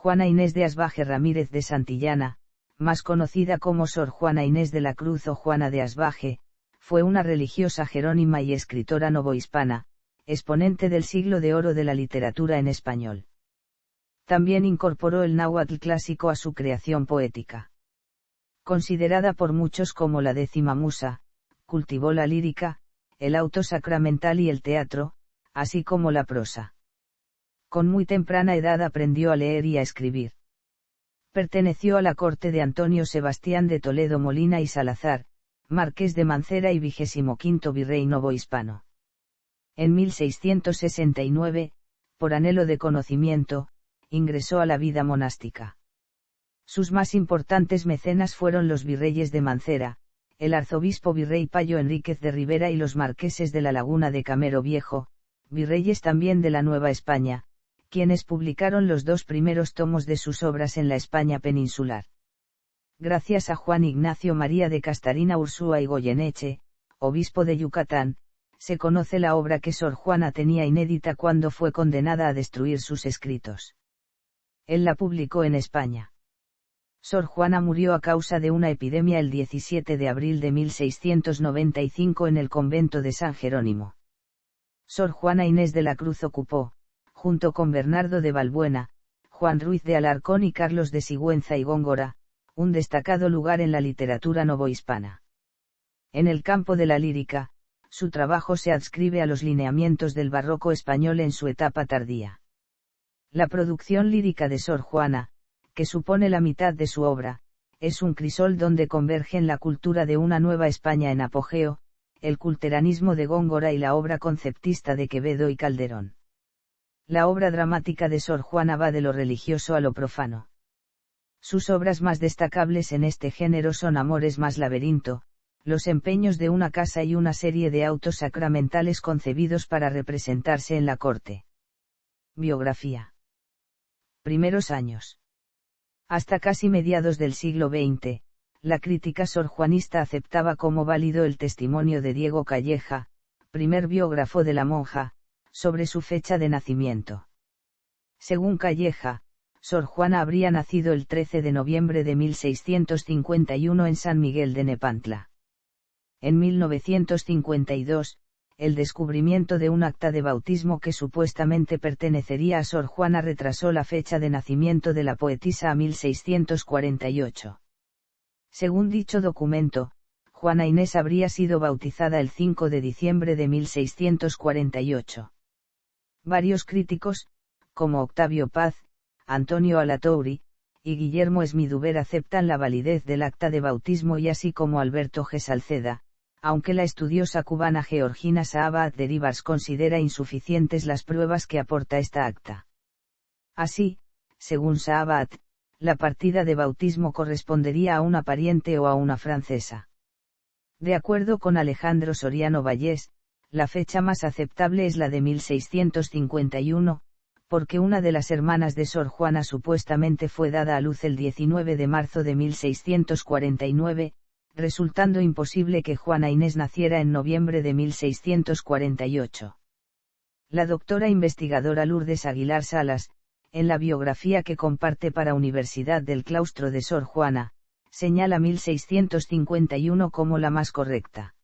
Juana Inés de Asbaje Ramírez de Santillana, más conocida como Sor Juana Inés de la Cruz o Juana de Asbaje, fue una religiosa jerónima y escritora novohispana, exponente del siglo de oro de la literatura en español. También incorporó el náhuatl clásico a su creación poética. Considerada por muchos como la 10ª musa, cultivó la lírica, el auto sacramental y el teatro, así como la prosa. Con muy temprana edad aprendió a leer y a escribir. Perteneció a la corte de Antonio Sebastián de Toledo Molina y Salazar, marqués de Mancera y 25º virrey novohispano. En 1669, por anhelo de conocimiento, ingresó a la vida monástica. Sus más importantes mecenas fueron los virreyes de Mancera, el arzobispo virrey Payo Enríquez de Rivera y los marqueses de la Laguna de Camero Viejo, virreyes también de la Nueva España, quienes publicaron los 2 primeros tomos de sus obras en la España peninsular. Gracias a Juan Ignacio María de Castarina Ursúa y Goyeneche, obispo de Yucatán, se conoce la obra que Sor Juana tenía inédita cuando fue condenada a destruir sus escritos. Él la publicó en España. Sor Juana murió a causa de una epidemia el 17 de abril de 1695 en el convento de San Jerónimo. Sor Juana Inés de la Cruz ocupó, junto con Bernardo de Valbuena, Juan Ruiz de Alarcón y Carlos de Sigüenza y Góngora, un destacado lugar en la literatura novohispana. En el campo de la lírica, su trabajo se adscribe a los lineamientos del barroco español en su etapa tardía. La producción lírica de Sor Juana, que supone la mitad de su obra, es un crisol donde convergen la cultura de una Nueva España en apogeo, el culteranismo de Góngora y la obra conceptista de Quevedo y Calderón. La obra dramática de Sor Juana va de lo religioso a lo profano. Sus obras más destacables en este género son Amores más laberinto, Los empeños de una casa y una serie de autos sacramentales concebidos para representarse en la corte. Biografía. Primeros años. Hasta casi mediados del siglo XX, la crítica sorjuanista aceptaba como válido el testimonio de Diego Calleja, primer biógrafo de la monja, sobre su fecha de nacimiento. Según Calleja, Sor Juana habría nacido el 13 de noviembre de 1651 en San Miguel de Nepantla. En 1952, el descubrimiento de un acta de bautismo que supuestamente pertenecería a Sor Juana retrasó la fecha de nacimiento de la poetisa a 1648. Según dicho documento, Juana Inés habría sido bautizada el 5 de diciembre de 1648. Varios críticos, como Octavio Paz, Antonio Alatouri, y Guillermo Esmiduber aceptan la validez del acta de bautismo y así como Alberto G. Salceda, aunque la estudiosa cubana Georgina Saabaat de Rivas considera insuficientes las pruebas que aporta esta acta. Así, según Saabaat, la partida de bautismo correspondería a una pariente o a una francesa. De acuerdo con Alejandro Soriano Vallés, la fecha más aceptable es la de 1651, porque una de las hermanas de Sor Juana supuestamente fue dada a luz el 19 de marzo de 1649, resultando imposible que Juana Inés naciera en noviembre de 1648. La doctora investigadora Lourdes Aguilar Salas, en la biografía que comparte para Universidad del Claustro de Sor Juana, señala 1651 como la más correcta.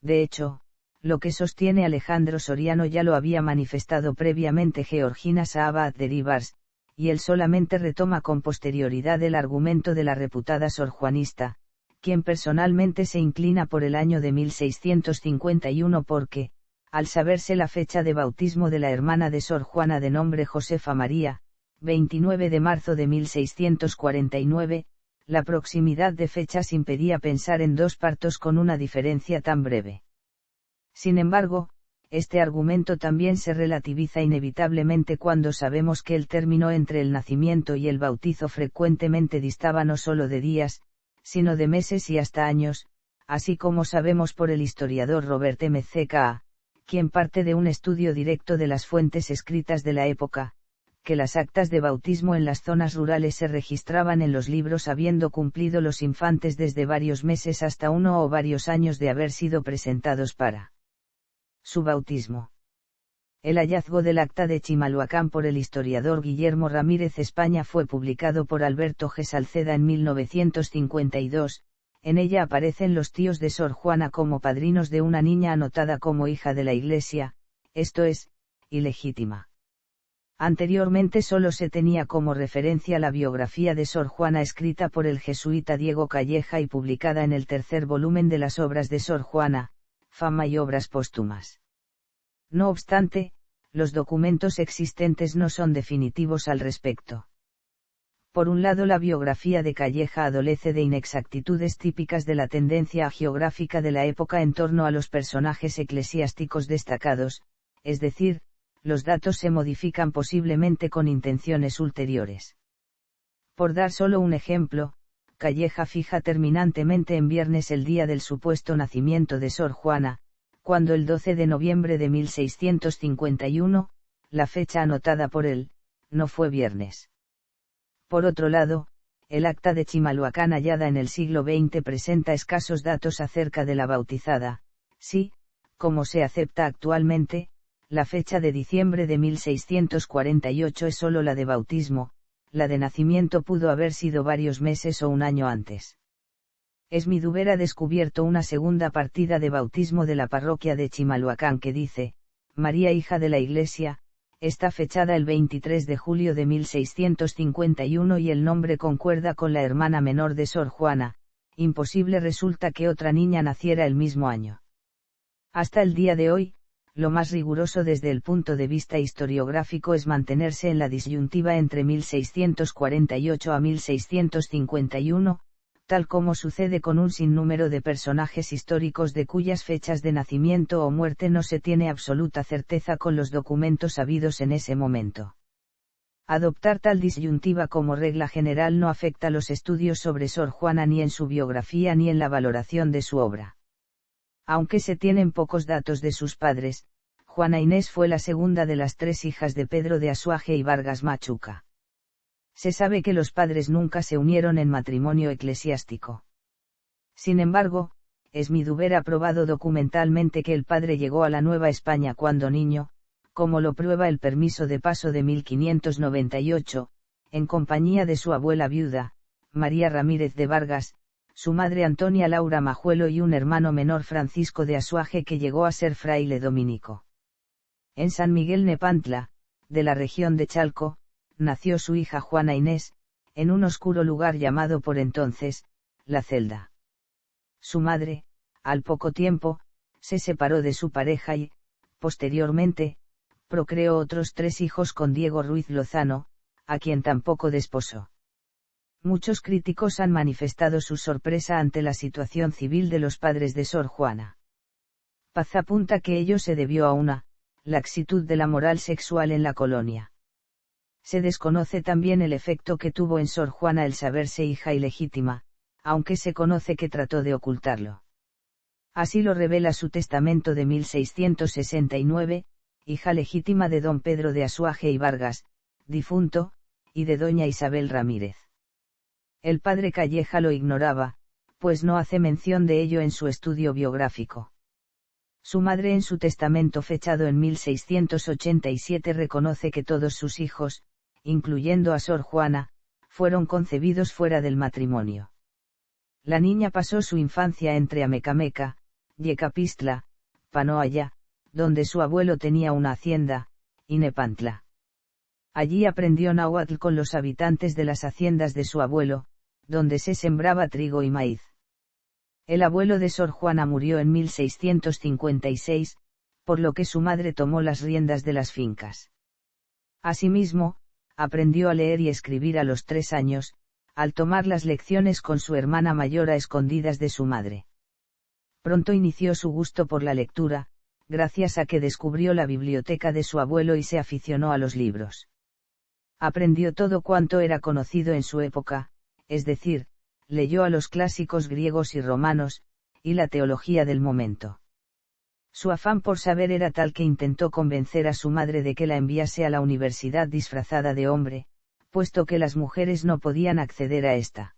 De hecho, lo que sostiene Alejandro Soriano ya lo había manifestado previamente Georgina Saabaat de Rivas, y él solamente retoma con posterioridad el argumento de la reputada sorjuanista, quien personalmente se inclina por el año de 1651 porque, al saberse la fecha de bautismo de la hermana de Sor Juana de nombre Josefa María, 29 de marzo de 1649, la proximidad de fechas impedía pensar en dos partos con una diferencia tan breve. Sin embargo, este argumento también se relativiza inevitablemente cuando sabemos que el término entre el nacimiento y el bautizo frecuentemente distaba no solo de días, sino de meses y hasta años, así como sabemos por el historiador Robert M.C.K., quien parte de un estudio directo de las fuentes escritas de la época, que las actas de bautismo en las zonas rurales se registraban en los libros habiendo cumplido los infantes desde varios meses hasta 1 o varios años de haber sido presentados para su bautismo. El hallazgo del acta de Chimalhuacán por el historiador Guillermo Ramírez España fue publicado por Alberto G. Salceda en 1952, en ella aparecen los tíos de Sor Juana como padrinos de una niña anotada como hija de la Iglesia, esto es, ilegítima. Anteriormente solo se tenía como referencia la biografía de Sor Juana escrita por el jesuita Diego Calleja y publicada en el tercer volumen de las obras de Sor Juana, Fama y obras póstumas. No obstante, los documentos existentes no son definitivos al respecto. Por un lado, la biografía de Calleja adolece de inexactitudes típicas de la tendencia hagiográfica de la época en torno a los personajes eclesiásticos destacados, es decir, los datos se modifican posiblemente con intenciones ulteriores. Por dar solo un ejemplo, Calleja fija terminantemente en viernes el día del supuesto nacimiento de Sor Juana, cuando el 12 de noviembre de 1651, la fecha anotada por él, no fue viernes. Por otro lado, el acta de Chimalhuacán hallada en el siglo XX presenta escasos datos acerca de la bautizada, sí, como se acepta actualmente, la fecha de diciembre de 1648 es solo la de bautismo, la de nacimiento pudo haber sido varios meses o un año antes. Esmiduber ha descubierto una segunda partida de bautismo de la parroquia de Chimalhuacán que dice, María hija de la Iglesia, está fechada el 23 de julio de 1651 y el nombre concuerda con la hermana menor de Sor Juana, imposible resulta que otra niña naciera el mismo año. Hasta el día de hoy, lo más riguroso desde el punto de vista historiográfico es mantenerse en la disyuntiva entre 1648 a 1651, tal como sucede con un sinnúmero de personajes históricos de cuyas fechas de nacimiento o muerte no se tiene absoluta certeza con los documentos habidos en ese momento. Adoptar tal disyuntiva como regla general no afecta los estudios sobre Sor Juana ni en su biografía ni en la valoración de su obra. Aunque se tienen pocos datos de sus padres, Juana Inés fue la segunda de las tres hijas de Pedro de Asuaje y Vargas Machuca. Se sabe que los padres nunca se unieron en matrimonio eclesiástico. Sin embargo, Esmiduber ha probado documentalmente que el padre llegó a la Nueva España cuando niño, como lo prueba el permiso de paso de 1598, en compañía de su abuela viuda, María Ramírez de Vargas, su madre Antonia Laura Majuelo y un hermano menor Francisco de Asuaje que llegó a ser fraile dominico. En San Miguel Nepantla, de la región de Chalco, nació su hija Juana Inés, en un oscuro lugar llamado por entonces, La Celda. Su madre, al poco tiempo, se separó de su pareja y, posteriormente, procreó otros 3 hijos con Diego Ruiz Lozano, a quien tampoco desposó. Muchos críticos han manifestado su sorpresa ante la situación civil de los padres de Sor Juana. Paz apunta que ello se debió a una laxitud de la moral sexual en la colonia. Se desconoce también el efecto que tuvo en Sor Juana el saberse hija ilegítima, aunque se conoce que trató de ocultarlo. Así lo revela su testamento de 1669, hija legítima de don Pedro de Asuaje y Vargas, difunto, y de doña Isabel Ramírez. El padre Calleja lo ignoraba, pues no hace mención de ello en su estudio biográfico. Su madre en su testamento fechado en 1687 reconoce que todos sus hijos, incluyendo a Sor Juana, fueron concebidos fuera del matrimonio. La niña pasó su infancia entre Amecameca, Yecapistla, Panoaya, donde su abuelo tenía una hacienda, y Nepantla. Allí aprendió náhuatl con los habitantes de las haciendas de su abuelo, donde se sembraba trigo y maíz. El abuelo de Sor Juana murió en 1656, por lo que su madre tomó las riendas de las fincas. Asimismo, aprendió a leer y escribir a los 3 años, al tomar las lecciones con su hermana mayor a escondidas de su madre. Pronto inició su gusto por la lectura, gracias a que descubrió la biblioteca de su abuelo y se aficionó a los libros. Aprendió todo cuanto era conocido en su época, es decir, leyó a los clásicos griegos y romanos, y la teología del momento. Su afán por saber era tal que intentó convencer a su madre de que la enviase a la universidad disfrazada de hombre, puesto que las mujeres no podían acceder a esta.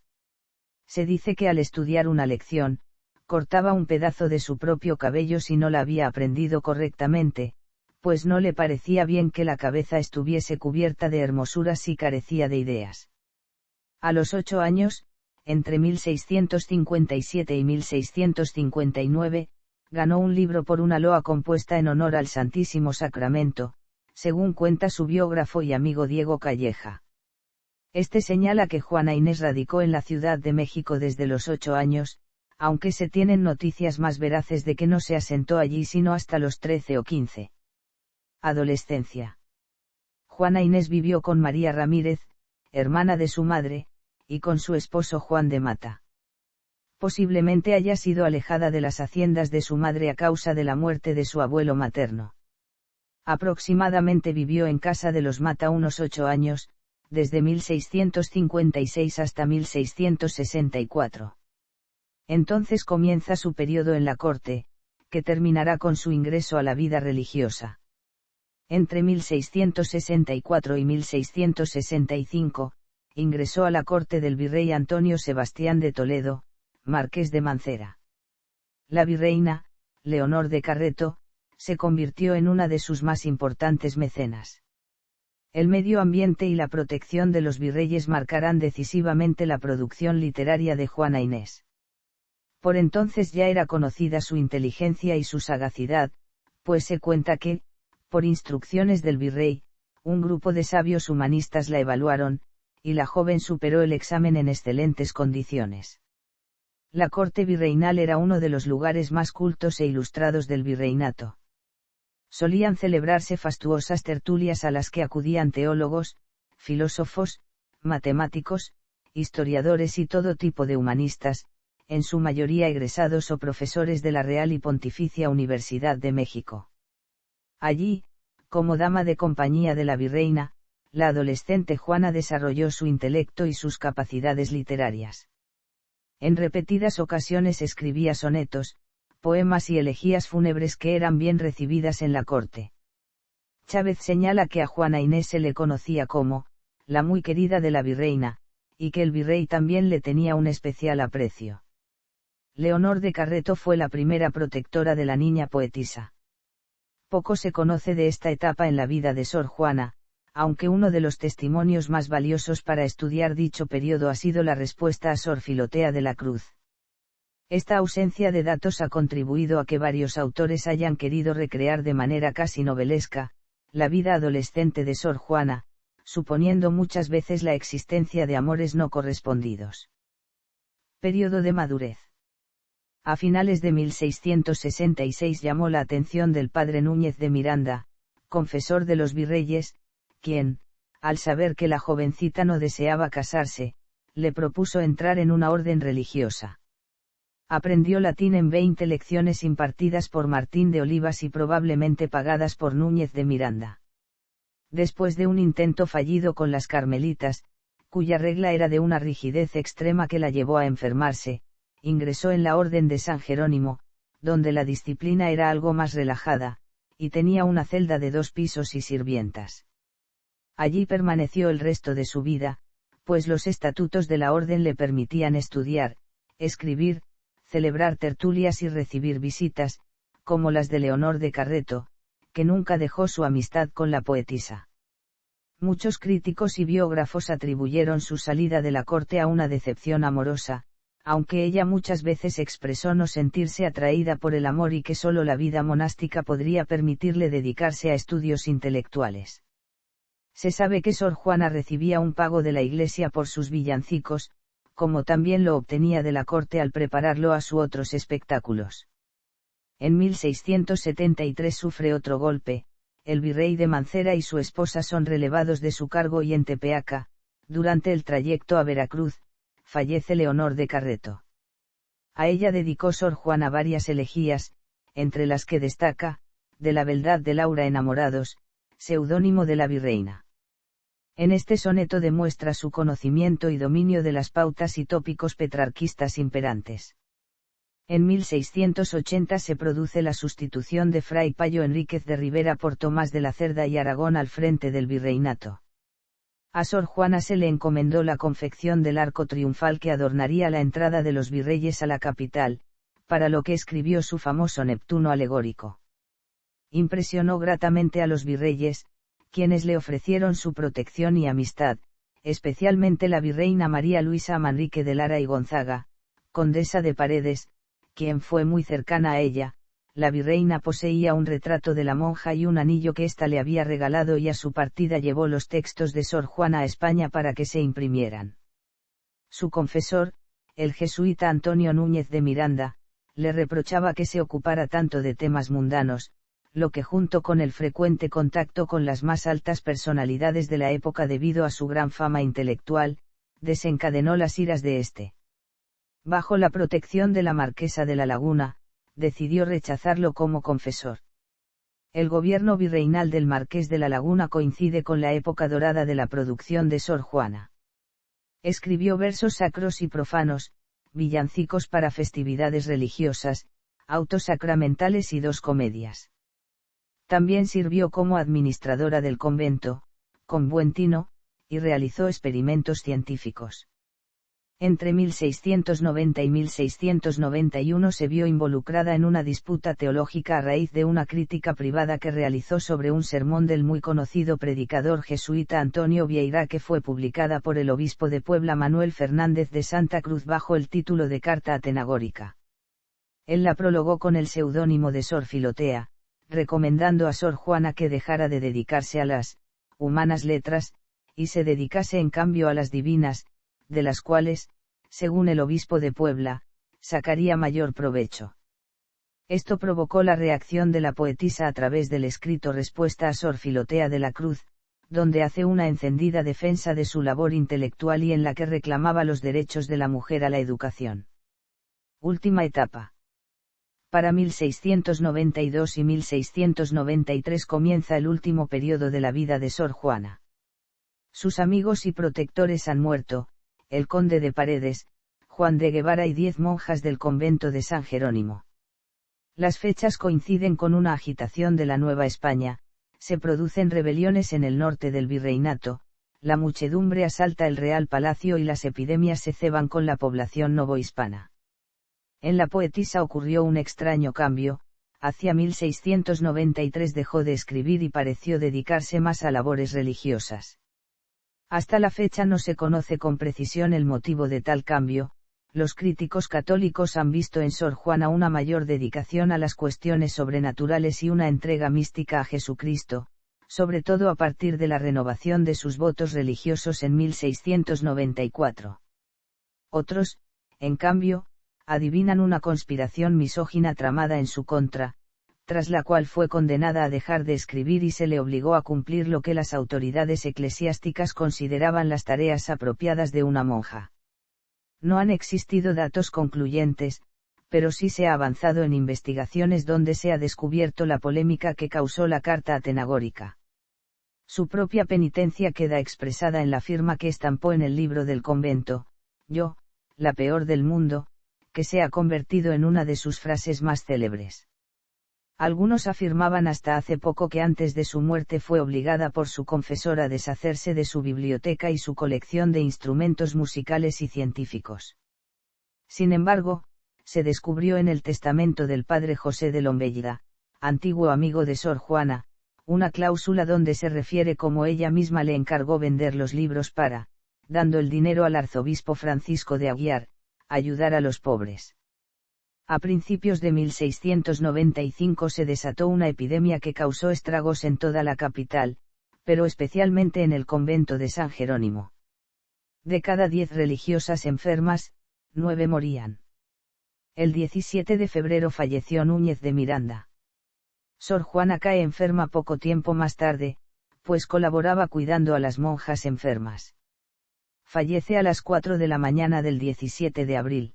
Se dice que al estudiar una lección, cortaba un pedazo de su propio cabello si no la había aprendido correctamente, pues no le parecía bien que la cabeza estuviese cubierta de hermosuras si carecía de ideas. A los 8 años, entre 1657 y 1659, ganó un libro por una loa compuesta en honor al Santísimo Sacramento, según cuenta su biógrafo y amigo Diego Calleja. Este señala que Juana Inés radicó en la Ciudad de México desde los 8 años, aunque se tienen noticias más veraces de que no se asentó allí sino hasta los 13 o 15. Adolescencia. Juana Inés vivió con María Ramírez, hermana de su madre, y con su esposo Juan de Mata. Posiblemente haya sido alejada de las haciendas de su madre a causa de la muerte de su abuelo materno. Aproximadamente vivió en casa de los Mata unos 8 años, desde 1656 hasta 1664. Entonces comienza su periodo en la corte, que terminará con su ingreso a la vida religiosa. Entre 1664 y 1665, ingresó a la corte del virrey Antonio Sebastián de Toledo, marqués de Mancera. La virreina, Leonor de Carreto, se convirtió en una de sus más importantes mecenas. El medio ambiente y la protección de los virreyes marcarán decisivamente la producción literaria de Juana Inés. Por entonces ya era conocida su inteligencia y su sagacidad, pues se cuenta que, por instrucciones del virrey, un grupo de sabios humanistas la evaluaron, y la joven superó el examen en excelentes condiciones. La corte virreinal era uno de los lugares más cultos e ilustrados del virreinato. Solían celebrarse fastuosas tertulias a las que acudían teólogos, filósofos, matemáticos, historiadores y todo tipo de humanistas, en su mayoría egresados o profesores de la Real y Pontificia Universidad de México. Allí, como dama de compañía de la virreina, la adolescente Juana desarrolló su intelecto y sus capacidades literarias. En repetidas ocasiones escribía sonetos, poemas y elegías fúnebres que eran bien recibidas en la corte. Chávez señala que a Juana Inés se le conocía como la muy querida de la virreina, y que el virrey también le tenía un especial aprecio. Leonor de Carreto fue la primera protectora de la niña poetisa. Poco se conoce de esta etapa en la vida de Sor Juana, aunque uno de los testimonios más valiosos para estudiar dicho periodo ha sido la respuesta a Sor Filotea de la Cruz. Esta ausencia de datos ha contribuido a que varios autores hayan querido recrear de manera casi novelesca la vida adolescente de Sor Juana, suponiendo muchas veces la existencia de amores no correspondidos. Periodo de madurez. A finales de 1666 llamó la atención del padre Núñez de Miranda, confesor de los virreyes, quien, al saber que la jovencita no deseaba casarse, le propuso entrar en una orden religiosa. Aprendió latín en 20 lecciones impartidas por Martín de Olivas y probablemente pagadas por Núñez de Miranda. Después de un intento fallido con las carmelitas, cuya regla era de una rigidez extrema que la llevó a enfermarse, ingresó en la Orden de San Jerónimo, donde la disciplina era algo más relajada, y tenía una celda de 2 pisos y sirvientas. Allí permaneció el resto de su vida, pues los estatutos de la orden le permitían estudiar, escribir, celebrar tertulias y recibir visitas, como las de Leonor de Carreto, que nunca dejó su amistad con la poetisa. Muchos críticos y biógrafos atribuyeron su salida de la corte a una decepción amorosa, aunque ella muchas veces expresó no sentirse atraída por el amor y que solo la vida monástica podría permitirle dedicarse a estudios intelectuales. Se sabe que Sor Juana recibía un pago de la Iglesia por sus villancicos, como también lo obtenía de la corte al prepararlo a sus otros espectáculos. En 1673 sufre otro golpe, el virrey de Mancera y su esposa son relevados de su cargo y en Tepeaca, durante el trayecto a Veracruz, fallece Leonor de Carreto. A ella dedicó Sor Juana varias elegías, entre las que destaca, de la beldad de Laura enamorados, seudónimo de la virreina. En este soneto demuestra su conocimiento y dominio de las pautas y tópicos petrarquistas imperantes. En 1680 se produce la sustitución de Fray Payo Enríquez de Rivera por Tomás de la Cerda y Aragón al frente del virreinato. A Sor Juana se le encomendó la confección del arco triunfal que adornaría la entrada de los virreyes a la capital, para lo que escribió su famoso Neptuno alegórico. Impresionó gratamente a los virreyes, quienes le ofrecieron su protección y amistad, especialmente la virreina María Luisa Manrique de Lara y Gonzaga, condesa de Paredes, quien fue muy cercana a ella. La virreina poseía un retrato de la monja y un anillo que ésta le había regalado, y a su partida llevó los textos de Sor Juana a España para que se imprimieran. Su confesor, el jesuita Antonio Núñez de Miranda, le reprochaba que se ocupara tanto de temas mundanos, lo que junto con el frecuente contacto con las más altas personalidades de la época debido a su gran fama intelectual, desencadenó las iras de éste. Bajo la protección de la marquesa de la Laguna, decidió rechazarlo como confesor. El gobierno virreinal del marqués de la Laguna coincide con la época dorada de la producción de Sor Juana. Escribió versos sacros y profanos, villancicos para festividades religiosas, autos sacramentales y 2 comedias. También sirvió como administradora del convento, con buen tino, y realizó experimentos científicos. Entre 1690 y 1691 se vio involucrada en una disputa teológica a raíz de una crítica privada que realizó sobre un sermón del muy conocido predicador jesuita Antonio Vieira, que fue publicada por el obispo de Puebla Manuel Fernández de Santa Cruz bajo el título de Carta Atenagórica. Él la prologó con el seudónimo de Sor Filotea, recomendando a Sor Juana que dejara de dedicarse a las humanas letras, y se dedicase en cambio a las divinas, de las cuales, según el obispo de Puebla, sacaría mayor provecho. Esto provocó la reacción de la poetisa a través del escrito Respuesta a Sor Filotea de la Cruz, donde hace una encendida defensa de su labor intelectual y en la que reclamaba los derechos de la mujer a la educación. Última etapa. Para 1692 y 1693 comienza el último periodo de la vida de Sor Juana. Sus amigos y protectores han muerto, el conde de Paredes, Juan de Guevara y 10 monjas del convento de San Jerónimo. Las fechas coinciden con una agitación de la Nueva España, se producen rebeliones en el norte del virreinato, la muchedumbre asalta el Real Palacio y las epidemias se ceban con la población novohispana. En la poetisa ocurrió un extraño cambio, hacia 1693 dejó de escribir y pareció dedicarse más a labores religiosas. Hasta la fecha no se conoce con precisión el motivo de tal cambio. Los críticos católicos han visto en Sor Juana una mayor dedicación a las cuestiones sobrenaturales y una entrega mística a Jesucristo, sobre todo a partir de la renovación de sus votos religiosos en 1694. Otros, en cambio, adivinan una conspiración misógina tramada en su contra, tras la cual fue condenada a dejar de escribir y se le obligó a cumplir lo que las autoridades eclesiásticas consideraban las tareas apropiadas de una monja. No han existido datos concluyentes, pero sí se ha avanzado en investigaciones donde se ha descubierto la polémica que causó la carta atenagórica. Su propia penitencia queda expresada en la firma que estampó en el libro del convento, yo, la peor del mundo, que se ha convertido en una de sus frases más célebres. Algunos afirmaban hasta hace poco que antes de su muerte fue obligada por su confesor a deshacerse de su biblioteca y su colección de instrumentos musicales y científicos. Sin embargo, se descubrió en el testamento del padre José de Lombellida, antiguo amigo de Sor Juana, una cláusula donde se refiere cómo ella misma le encargó vender los libros para, dando el dinero al arzobispo Francisco de Aguiar, ayudar a los pobres. A principios de 1695 se desató una epidemia que causó estragos en toda la capital, pero especialmente en el convento de San Jerónimo. De cada 10 religiosas enfermas, 9 morían. El 17 de febrero falleció Núñez de Miranda. Sor Juana cae enferma poco tiempo más tarde, pues colaboraba cuidando a las monjas enfermas. Fallece a las 4 de la mañana del 17 de abril.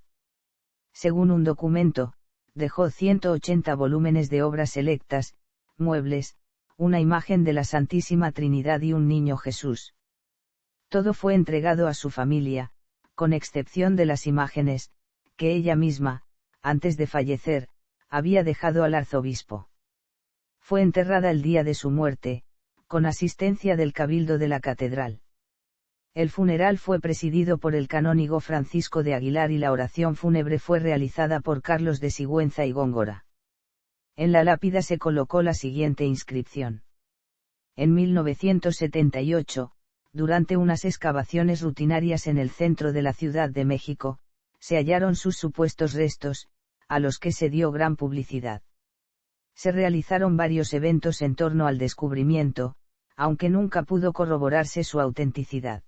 Según un documento, dejó 180 volúmenes de obras selectas, muebles, una imagen de la Santísima Trinidad y un niño Jesús. Todo fue entregado a su familia, con excepción de las imágenes, que ella misma, antes de fallecer, había dejado al arzobispo. Fue enterrada el día de su muerte, con asistencia del cabildo de la catedral. El funeral fue presidido por el canónigo Francisco de Aguilar y la oración fúnebre fue realizada por Carlos de Sigüenza y Góngora. En la lápida se colocó la siguiente inscripción. En 1978, durante unas excavaciones rutinarias en el centro de la Ciudad de México, se hallaron sus supuestos restos, a los que se dio gran publicidad. Se realizaron varios eventos en torno al descubrimiento, aunque nunca pudo corroborarse su autenticidad.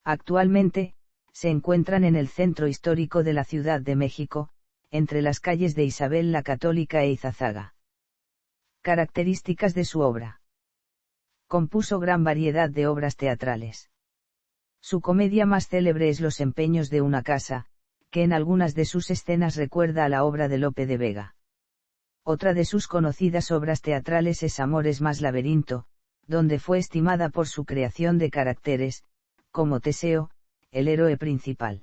Actualmente, se encuentran en el centro histórico de la Ciudad de México, entre las calles de Isabel la Católica e Izazaga. Características de su obra. Compuso gran variedad de obras teatrales. Su comedia más célebre es Los empeños de una casa, que en algunas de sus escenas recuerda a la obra de Lope de Vega. Otra de sus conocidas obras teatrales es Amores más laberinto, donde fue estimada por su creación de caracteres, como Teseo, el héroe principal.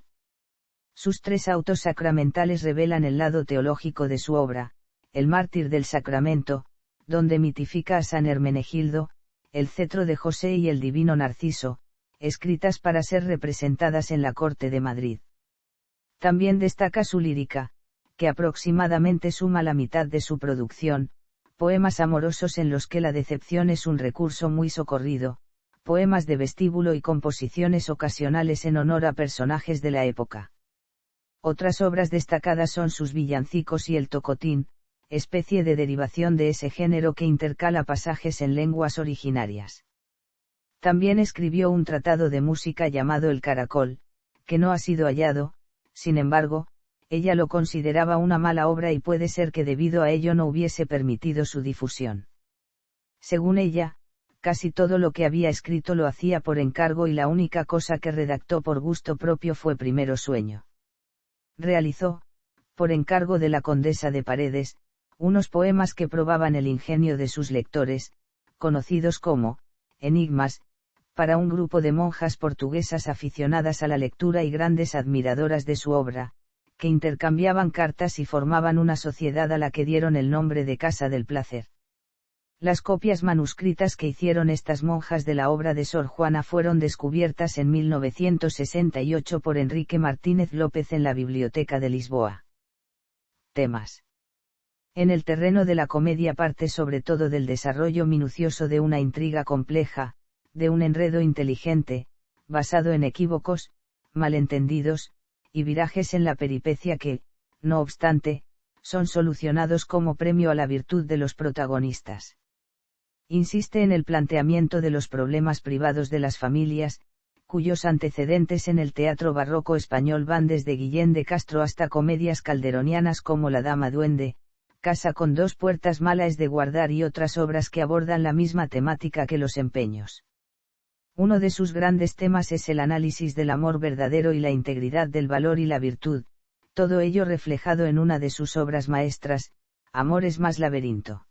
Sus 3 autos sacramentales revelan el lado teológico de su obra: El mártir del Sacramento, donde mitifica a San Hermenegildo, El cetro de José y El divino Narciso, escritas para ser representadas en la corte de Madrid. También destaca su lírica, que aproximadamente suma la mitad de su producción, poemas amorosos en los que la decepción es un recurso muy socorrido, poemas de vestíbulo y composiciones ocasionales en honor a personajes de la época. Otras obras destacadas son sus villancicos y el tocotín, especie de derivación de ese género que intercala pasajes en lenguas originarias. También escribió un tratado de música llamado El Caracol, que no ha sido hallado. Sin embargo, ella lo consideraba una mala obra y puede ser que debido a ello no hubiese permitido su difusión. Según ella, casi todo lo que había escrito lo hacía por encargo y la única cosa que redactó por gusto propio fue Primero Sueño. Realizó, por encargo de la condesa de Paredes, unos poemas que probaban el ingenio de sus lectores, conocidos como enigmas, para un grupo de monjas portuguesas aficionadas a la lectura y grandes admiradoras de su obra, que intercambiaban cartas y formaban una sociedad a la que dieron el nombre de Casa del Placer. Las copias manuscritas que hicieron estas monjas de la obra de Sor Juana fueron descubiertas en 1968 por Enrique Martínez López en la Biblioteca de Lisboa. Temas. En el terreno de la comedia parte sobre todo del desarrollo minucioso de una intriga compleja, de un enredo inteligente, basado en equívocos, malentendidos, y virajes en la peripecia que, no obstante, son solucionados como premio a la virtud de los protagonistas. Insiste en el planteamiento de los problemas privados de las familias, cuyos antecedentes en el teatro barroco español van desde Guillén de Castro hasta comedias calderonianas como La Dama Duende, Casa con 2 puertas, Mala es de guardar y otras obras que abordan la misma temática que Los empeños. Uno de sus grandes temas es el análisis del amor verdadero y la integridad del valor y la virtud, todo ello reflejado en una de sus obras maestras, Amores más laberinto.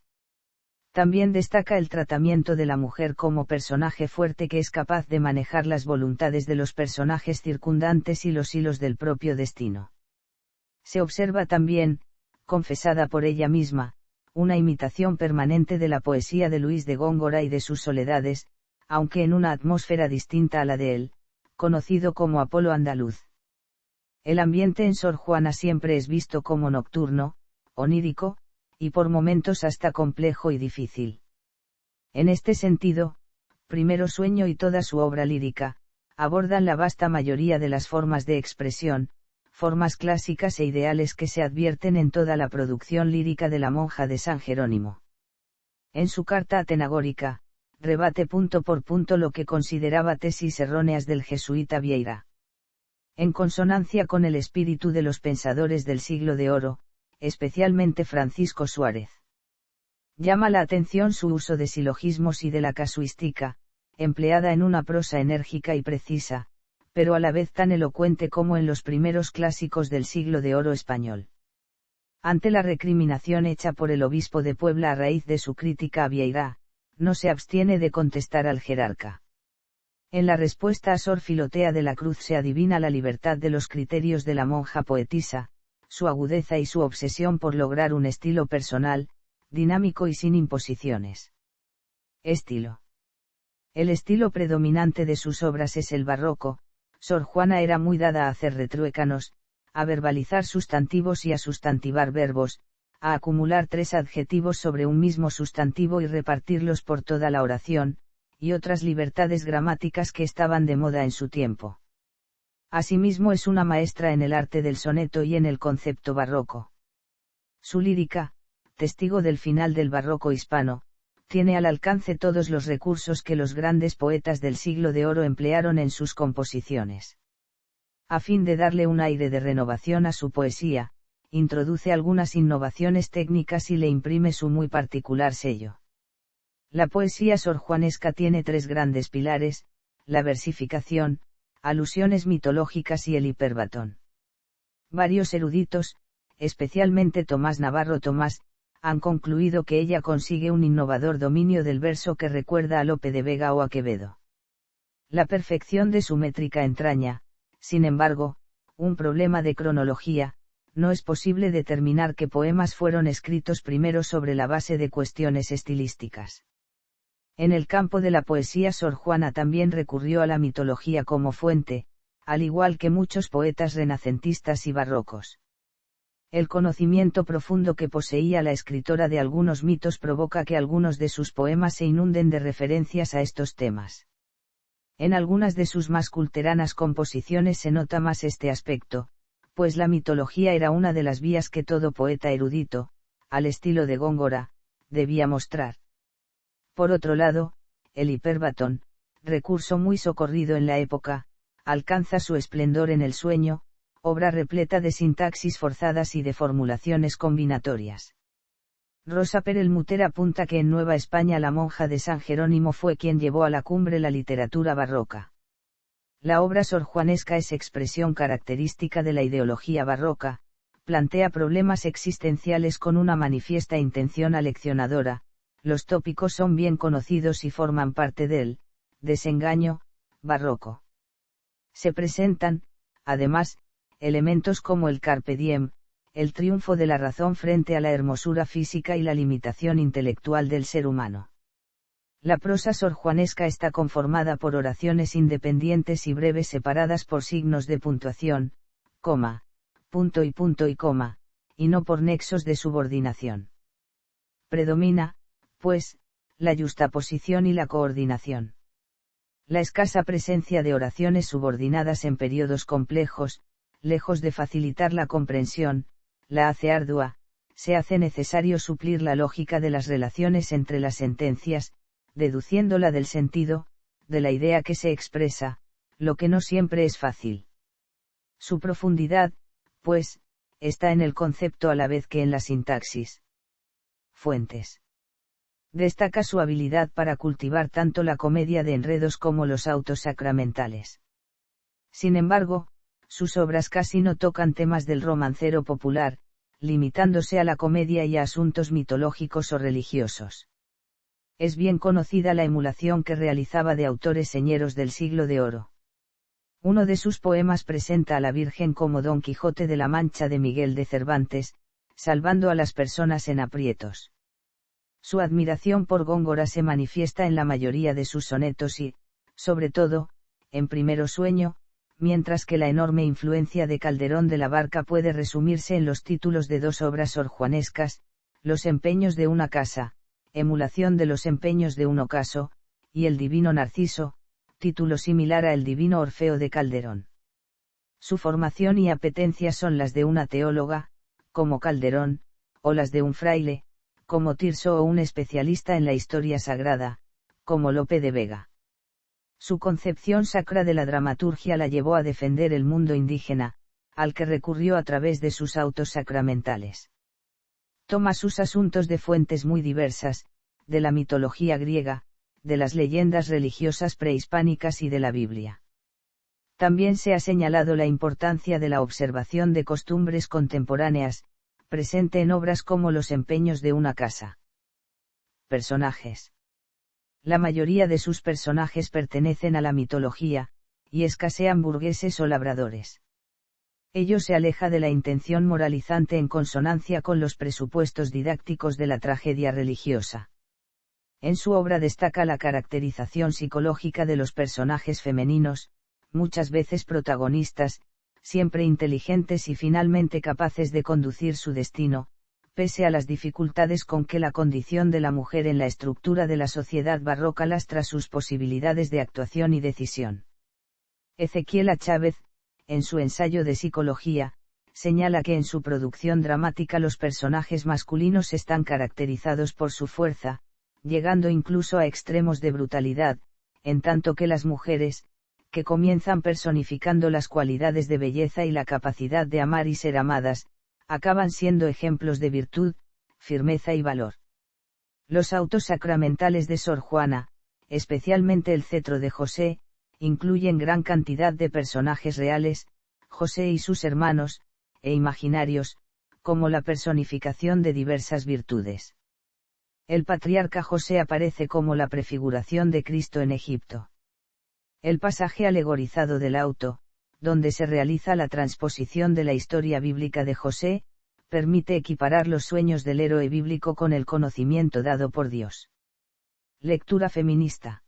También destaca el tratamiento de la mujer como personaje fuerte que es capaz de manejar las voluntades de los personajes circundantes y los hilos del propio destino. Se observa también, confesada por ella misma, una imitación permanente de la poesía de Luis de Góngora y de sus soledades, aunque en una atmósfera distinta a la de él, conocido como Apolo andaluz. El ambiente en Sor Juana siempre es visto como nocturno, onírico, y por momentos hasta complejo y difícil. En este sentido, Primero Sueño y toda su obra lírica, abordan la vasta mayoría de las formas de expresión, formas clásicas e ideales que se advierten en toda la producción lírica de la monja de San Jerónimo. En su carta atenagórica, rebate punto por punto lo que consideraba tesis erróneas del jesuita Vieira. En consonancia con el espíritu de los pensadores del siglo de oro, especialmente Francisco Suárez. Llama la atención su uso de silogismos y de la casuística, empleada en una prosa enérgica y precisa, pero a la vez tan elocuente como en los primeros clásicos del siglo de oro español. Ante la recriminación hecha por el obispo de Puebla a raíz de su crítica a Vieira, no se abstiene de contestar al jerarca. En la respuesta a Sor Filotea de la Cruz se adivina la libertad de los criterios de la monja poetisa, su agudeza y su obsesión por lograr un estilo personal, dinámico y sin imposiciones. Estilo. El estilo predominante de sus obras es el barroco. Sor Juana era muy dada a hacer retruécanos, a verbalizar sustantivos y a sustantivar verbos, a acumular 3 adjetivos sobre un mismo sustantivo y repartirlos por toda la oración, y otras libertades gramáticas que estaban de moda en su tiempo. Asimismo es una maestra en el arte del soneto y en el concepto barroco. Su lírica, testigo del final del barroco hispano, tiene al alcance todos los recursos que los grandes poetas del siglo de oro emplearon en sus composiciones. A fin de darle un aire de renovación a su poesía, introduce algunas innovaciones técnicas y le imprime su muy particular sello. La poesía sorjuanesca tiene 3 grandes pilares: la versificación, alusiones mitológicas y el hiperbatón. Varios eruditos, especialmente Tomás Navarro Tomás, han concluido que ella consigue un innovador dominio del verso que recuerda a Lope de Vega o a Quevedo. La perfección de su métrica entraña, sin embargo, un problema de cronología. No es posible determinar qué poemas fueron escritos primero sobre la base de cuestiones estilísticas. En el campo de la poesía, Sor Juana también recurrió a la mitología como fuente, al igual que muchos poetas renacentistas y barrocos. El conocimiento profundo que poseía la escritora de algunos mitos provoca que algunos de sus poemas se inunden de referencias a estos temas. En algunas de sus más culteranas composiciones se nota más este aspecto, pues la mitología era una de las vías que todo poeta erudito, al estilo de Góngora, debía mostrar. Por otro lado, el hiperbatón, recurso muy socorrido en la época, alcanza su esplendor en El sueño, obra repleta de sintaxis forzadas y de formulaciones combinatorias. Rosa Perelmuter apunta que en Nueva España la monja de San Jerónimo fue quien llevó a la cumbre la literatura barroca. La obra sorjuanesca es expresión característica de la ideología barroca, plantea problemas existenciales con una manifiesta intención aleccionadora. Los tópicos son bien conocidos y forman parte del desengaño barroco. Se presentan, además, elementos como el carpe diem, el triunfo de la razón frente a la hermosura física y la limitación intelectual del ser humano. La prosa sorjuanesca está conformada por oraciones independientes y breves separadas por signos de puntuación, coma, punto y coma, y no por nexos de subordinación. Predomina, pues, la yuxtaposición y la coordinación. La escasa presencia de oraciones subordinadas en periodos complejos, lejos de facilitar la comprensión, la hace ardua. Se hace necesario suplir la lógica de las relaciones entre las sentencias, deduciéndola del sentido, de la idea que se expresa, lo que no siempre es fácil. Su profundidad, pues, está en el concepto a la vez que en la sintaxis. Fuentes. Destaca su habilidad para cultivar tanto la comedia de enredos como los autos sacramentales. Sin embargo, sus obras casi no tocan temas del romancero popular, limitándose a la comedia y a asuntos mitológicos o religiosos. Es bien conocida la emulación que realizaba de autores señeros del siglo de oro. Uno de sus poemas presenta a la Virgen como Don Quijote de la Mancha de Miguel de Cervantes, salvando a las personas en aprietos. Su admiración por Góngora se manifiesta en la mayoría de sus sonetos y, sobre todo, en Primero Sueño, mientras que la enorme influencia de Calderón de la Barca puede resumirse en los títulos de 2 obras sorjuanescas, Los empeños de una casa, emulación de los empeños de un ocaso, y El divino Narciso, título similar a El divino Orfeo de Calderón. Su formación y apetencia son las de una teóloga, como Calderón, o las de un fraile, como Tirso, o un especialista en la historia sagrada, como Lope de Vega. Su concepción sacra de la dramaturgia la llevó a defender el mundo indígena, al que recurrió a través de sus autos sacramentales. Toma sus asuntos de fuentes muy diversas, de la mitología griega, de las leyendas religiosas prehispánicas y de la Biblia. También se ha señalado la importancia de la observación de costumbres contemporáneas, presente en obras como Los empeños de una casa. Personajes. La mayoría de sus personajes pertenecen a la mitología, y escasean burgueses o labradores. Ello se aleja de la intención moralizante en consonancia con los presupuestos didácticos de la tragedia religiosa. En su obra destaca la caracterización psicológica de los personajes femeninos, muchas veces protagonistas, siempre inteligentes y finalmente capaces de conducir su destino, pese a las dificultades con que la condición de la mujer en la estructura de la sociedad barroca lastra sus posibilidades de actuación y decisión. Ezequiela Chávez, en su ensayo de psicología, señala que en su producción dramática los personajes masculinos están caracterizados por su fuerza, llegando incluso a extremos de brutalidad, en tanto que las mujeres, que comienzan personificando las cualidades de belleza y la capacidad de amar y ser amadas, acaban siendo ejemplos de virtud, firmeza y valor. Los autos sacramentales de Sor Juana, especialmente el cetro de José, incluyen gran cantidad de personajes reales, José y sus hermanos, e imaginarios, como la personificación de diversas virtudes. El patriarca José aparece como la prefiguración de Cristo en Egipto. El pasaje alegorizado del auto, donde se realiza la transposición de la historia bíblica de José, permite equiparar los sueños del héroe bíblico con el conocimiento dado por Dios. Lectura feminista.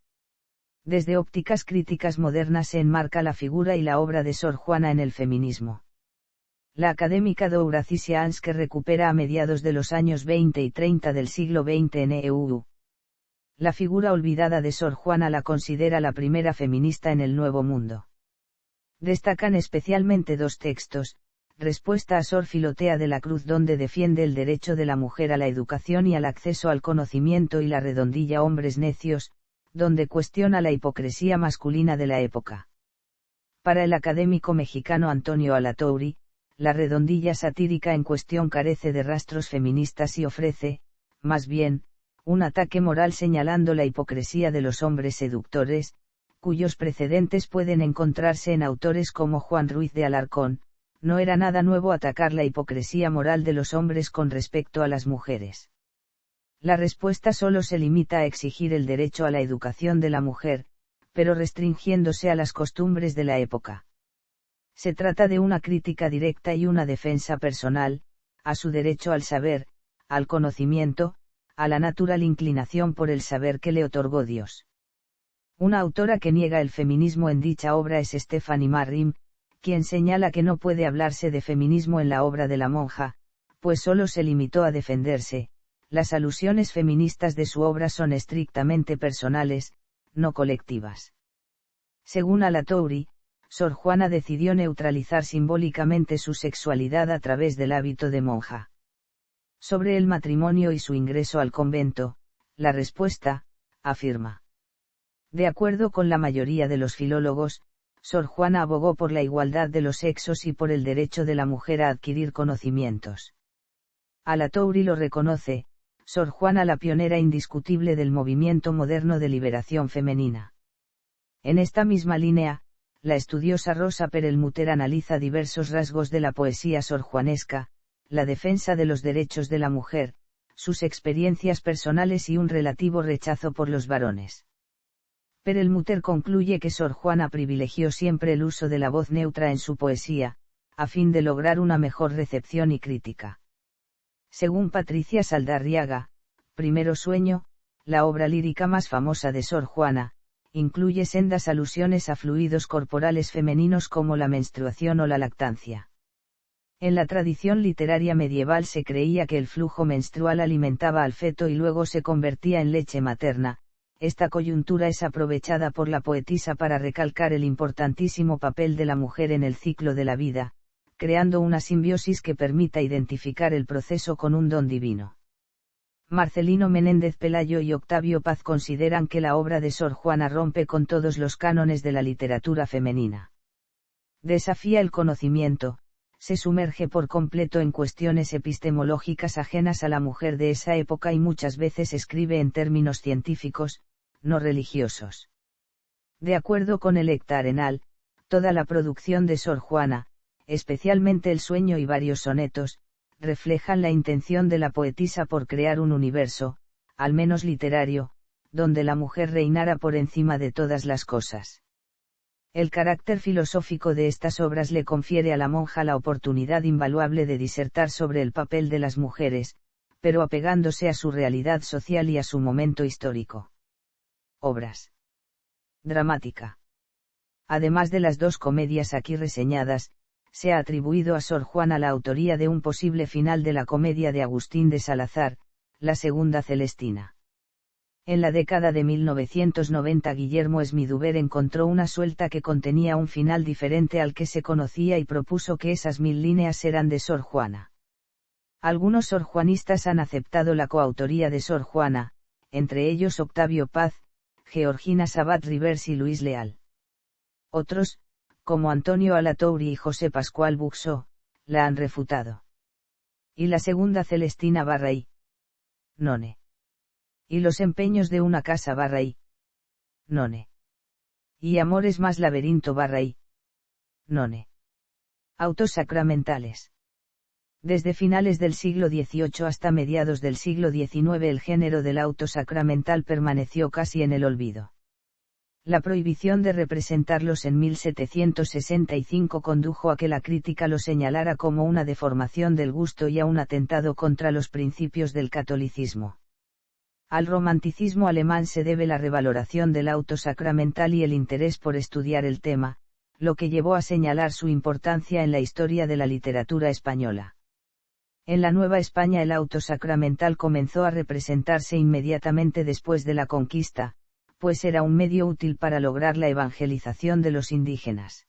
Desde ópticas críticas modernas se enmarca la figura y la obra de Sor Juana en el feminismo. La académica Doura Cisians, que recupera a mediados de los años 20 y 30 del siglo XX en EU. La figura olvidada de Sor Juana la considera la primera feminista en el Nuevo Mundo. Destacan especialmente dos textos: Respuesta a Sor Filotea de la Cruz, donde defiende el derecho de la mujer a la educación y al acceso al conocimiento, y la redondilla Hombres Necios, donde cuestiona la hipocresía masculina de la época. Para el académico mexicano Antonio Alatouri, la redondilla satírica en cuestión carece de rastros feministas y ofrece, más bien, un ataque moral señalando la hipocresía de los hombres seductores, cuyos precedentes pueden encontrarse en autores como Juan Ruiz de Alarcón. No era nada nuevo atacar la hipocresía moral de los hombres con respecto a las mujeres. La respuesta solo se limita a exigir el derecho a la educación de la mujer, pero restringiéndose a las costumbres de la época. Se trata de una crítica directa y una defensa personal, a su derecho al saber, al conocimiento, a la natural inclinación por el saber que le otorgó Dios. Una autora que niega el feminismo en dicha obra es Stephanie Marrim, quien señala que no puede hablarse de feminismo en la obra de la monja, pues solo se limitó a defenderse. Las alusiones feministas de su obra son estrictamente personales, no colectivas. Según Alatouri, Sor Juana decidió neutralizar simbólicamente su sexualidad a través del hábito de monja. Sobre el matrimonio y su ingreso al convento, la respuesta, afirma. De acuerdo con la mayoría de los filólogos, Sor Juana abogó por la igualdad de los sexos y por el derecho de la mujer a adquirir conocimientos. Alatouri lo reconoce: Sor Juana la pionera indiscutible del movimiento moderno de liberación femenina. En esta misma línea, la estudiosa Rosa Perelmuter analiza diversos rasgos de la poesía sorjuanesca, la defensa de los derechos de la mujer, sus experiencias personales y un relativo rechazo por los varones. Perelmuter concluye que Sor Juana privilegió siempre el uso de la voz neutra en su poesía, a fin de lograr una mejor recepción y crítica. Según Patricia Saldarriaga, Primero Sueño, la obra lírica más famosa de Sor Juana, incluye sendas alusiones a fluidos corporales femeninos como la menstruación o la lactancia. En la tradición literaria medieval se creía que el flujo menstrual alimentaba al feto y luego se convertía en leche materna. Esta coyuntura es aprovechada por la poetisa para recalcar el importantísimo papel de la mujer en el ciclo de la vida, creando una simbiosis que permita identificar el proceso con un don divino. Marcelino Menéndez Pelayo y Octavio Paz consideran que la obra de Sor Juana rompe con todos los cánones de la literatura femenina. Desafía el conocimiento, se sumerge por completo en cuestiones epistemológicas ajenas a la mujer de esa época y muchas veces escribe en términos científicos, no religiosos. De acuerdo con Electa Arenal, toda la producción de Sor Juana, especialmente el sueño y varios sonetos, reflejan la intención de la poetisa por crear un universo, al menos literario, donde la mujer reinara por encima de todas las cosas. El carácter filosófico de estas obras le confiere a la monja la oportunidad invaluable de disertar sobre el papel de las mujeres, pero apegándose a su realidad social y a su momento histórico. Obras. Dramática. Además de las dos comedias aquí reseñadas, se ha atribuido a Sor Juana la autoría de un posible final de la comedia de Agustín de Salazar, la Segunda Celestina. En la década de 1990 Guillermo Esmiduber encontró una suelta que contenía un final diferente al que se conocía y propuso que esas 1000 líneas eran de Sor Juana. Algunos sorjuanistas han aceptado la coautoría de Sor Juana, entre ellos Octavio Paz, Georgina Sabat Rivers y Luis Leal. Otros, como Antonio Alatouri y José Pascual Buxó, la han refutado. Y la Segunda Celestina _i. None. Y los empeños de una casa _i. None. Y Amores más laberinto _i. None. Autos sacramentales. Desde finales del siglo XVIII hasta mediados del siglo XIX el género del auto sacramental permaneció casi en el olvido. La prohibición de representarlos en 1765 condujo a que la crítica lo señalara como una deformación del gusto y a un atentado contra los principios del catolicismo. Al romanticismo alemán se debe la revaloración del auto sacramental y el interés por estudiar el tema, lo que llevó a señalar su importancia en la historia de la literatura española. En la Nueva España el auto sacramental comenzó a representarse inmediatamente después de la conquista, pues era un medio útil para lograr la evangelización de los indígenas.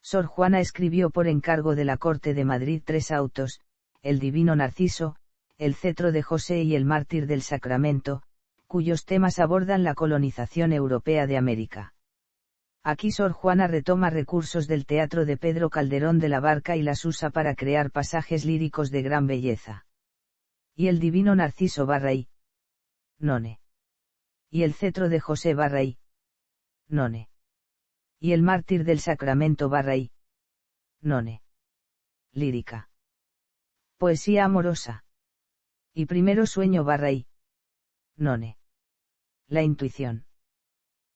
Sor Juana escribió por encargo de la Corte de Madrid 3 autos, el Divino Narciso, el Cetro de José y el Mártir del Sacramento, cuyos temas abordan la colonización europea de América. Aquí Sor Juana retoma recursos del teatro de Pedro Calderón de la Barca y las usa para crear pasajes líricos de gran belleza. Y el Divino Narciso _i. None. Y el Cetro de José _i. None. Y el Mártir del Sacramento _i. None. Lírica. Poesía amorosa. Y Primero sueño _i. None. La intuición.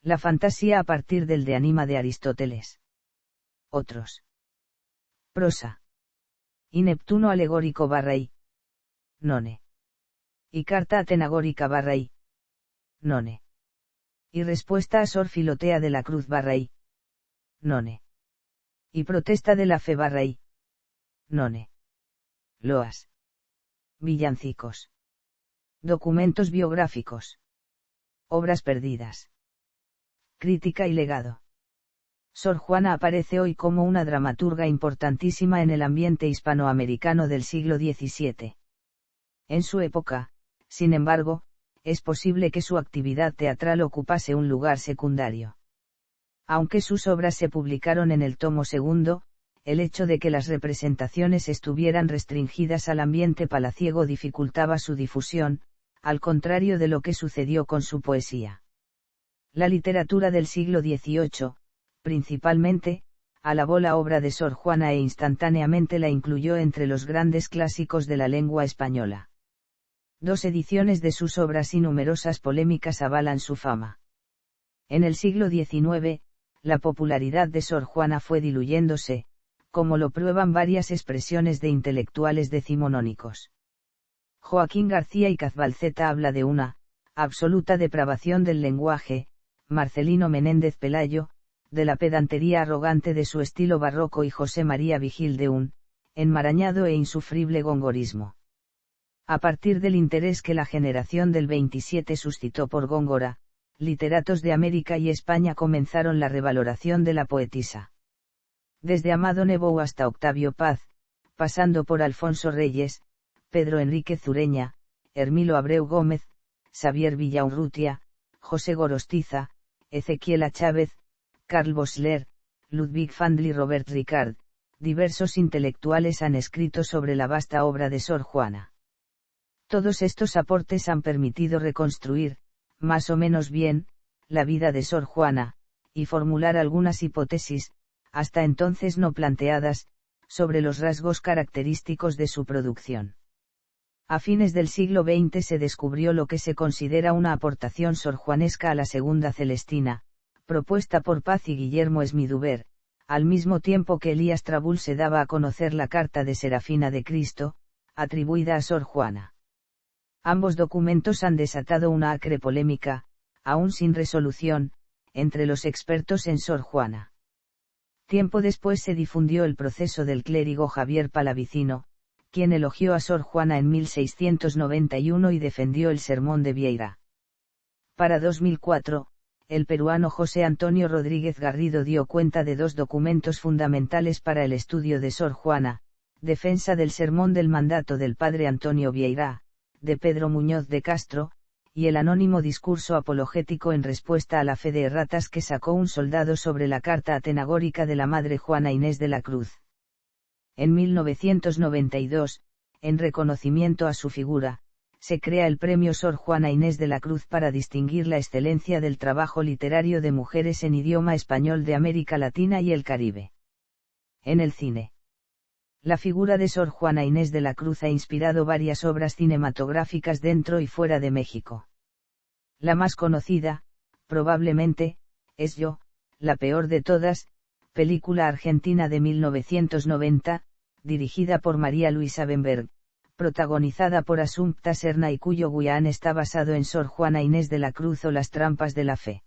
La fantasía a partir del de Anima de Aristóteles. Otros. Prosa. Y Neptuno alegórico _i. None. Y Carta atenagórica _i. None. Y Respuesta a Sor Filotea de la Cruz _i. None. Y Protesta de la Fe _i. None. Loas. Villancicos. Documentos biográficos. Obras perdidas. Crítica y legado. Sor Juana aparece hoy como una dramaturga importantísima en el ambiente hispanoamericano del siglo XVII. En su época, sin embargo, es posible que su actividad teatral ocupase un lugar secundario. Aunque sus obras se publicaron en el tomo segundo, el hecho de que las representaciones estuvieran restringidas al ambiente palaciego dificultaba su difusión, al contrario de lo que sucedió con su poesía. La literatura del siglo XVIII, principalmente, alabó la obra de Sor Juana e instantáneamente la incluyó entre los grandes clásicos de la lengua española. 2 ediciones de sus obras y numerosas polémicas avalan su fama. En el siglo XIX, la popularidad de Sor Juana fue diluyéndose, como lo prueban varias expresiones de intelectuales decimonónicos. Joaquín García y Cazbalceta habla de una absoluta depravación del lenguaje, Marcelino Menéndez Pelayo, de la pedantería arrogante de su estilo barroco y José María Vigil de un enmarañado e insufrible gongorismo. A partir del interés que la generación del 27 suscitó por Góngora, literatos de América y España comenzaron la revaloración de la poetisa. Desde Amado Nebot hasta Octavio Paz, pasando por Alfonso Reyes, Pedro Enríquez Ureña, Hermilo Abreu Gómez, Xavier Villaurrutia, José Gorostiza, Ezequiel A. Chávez, Karl Bosler, Ludwig Fandl y Robert Ricard, diversos intelectuales han escrito sobre la vasta obra de Sor Juana. Todos estos aportes han permitido reconstruir, más o menos bien, la vida de Sor Juana, y formular algunas hipótesis, hasta entonces no planteadas, sobre los rasgos característicos de su producción. A fines del siglo XX se descubrió lo que se considera una aportación sorjuanesca a la Segunda Celestina, propuesta por Paz y Guillermo Esmiduber, al mismo tiempo que Elías Trabul se daba a conocer la Carta de Serafina de Cristo, atribuida a Sor Juana. Ambos documentos han desatado una acre polémica, aún sin resolución, entre los expertos en Sor Juana. Tiempo después se difundió el proceso del clérigo Javier Palavicino, quien elogió a Sor Juana en 1691 y defendió el Sermón de Vieira. Para 2004, el peruano José Antonio Rodríguez Garrido dio cuenta de dos documentos fundamentales para el estudio de Sor Juana: Defensa del Sermón del Mandato del Padre Antonio Vieira, de Pedro Muñoz de Castro, y el anónimo discurso apologético en respuesta a la fe de erratas que sacó un soldado sobre la carta atenagórica de la Madre Juana Inés de la Cruz. En 1992, en reconocimiento a su figura, se crea el Premio Sor Juana Inés de la Cruz para distinguir la excelencia del trabajo literario de mujeres en idioma español de América Latina y el Caribe. En el cine. La figura de Sor Juana Inés de la Cruz ha inspirado varias obras cinematográficas dentro y fuera de México. La más conocida, probablemente, es Yo, la peor de todas, película argentina de 1990, dirigida por María Luisa Bemberg, protagonizada por Assumpta Serna y cuyo guión está basado en Sor Juana Inés de la Cruz o Las trampas de la fe.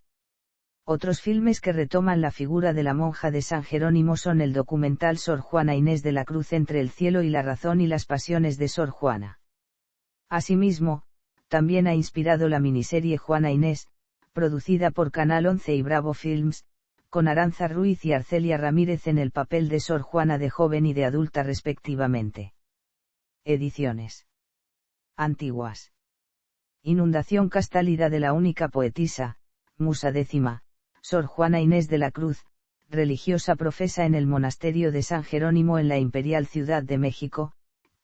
Otros filmes que retoman la figura de la monja de San Jerónimo son el documental Sor Juana Inés de la Cruz entre el cielo y la razón y las pasiones de Sor Juana. Asimismo, también ha inspirado la miniserie Juana Inés, producida por Canal 11 y Bravo Films, con Aranza Ruiz y Arcelia Ramírez en el papel de Sor Juana de joven y de adulta respectivamente. Ediciones antiguas. Inundación Castálida de la única poetisa, Musa X, Sor Juana Inés de la Cruz, religiosa profesa en el monasterio de San Jerónimo en la imperial Ciudad de México,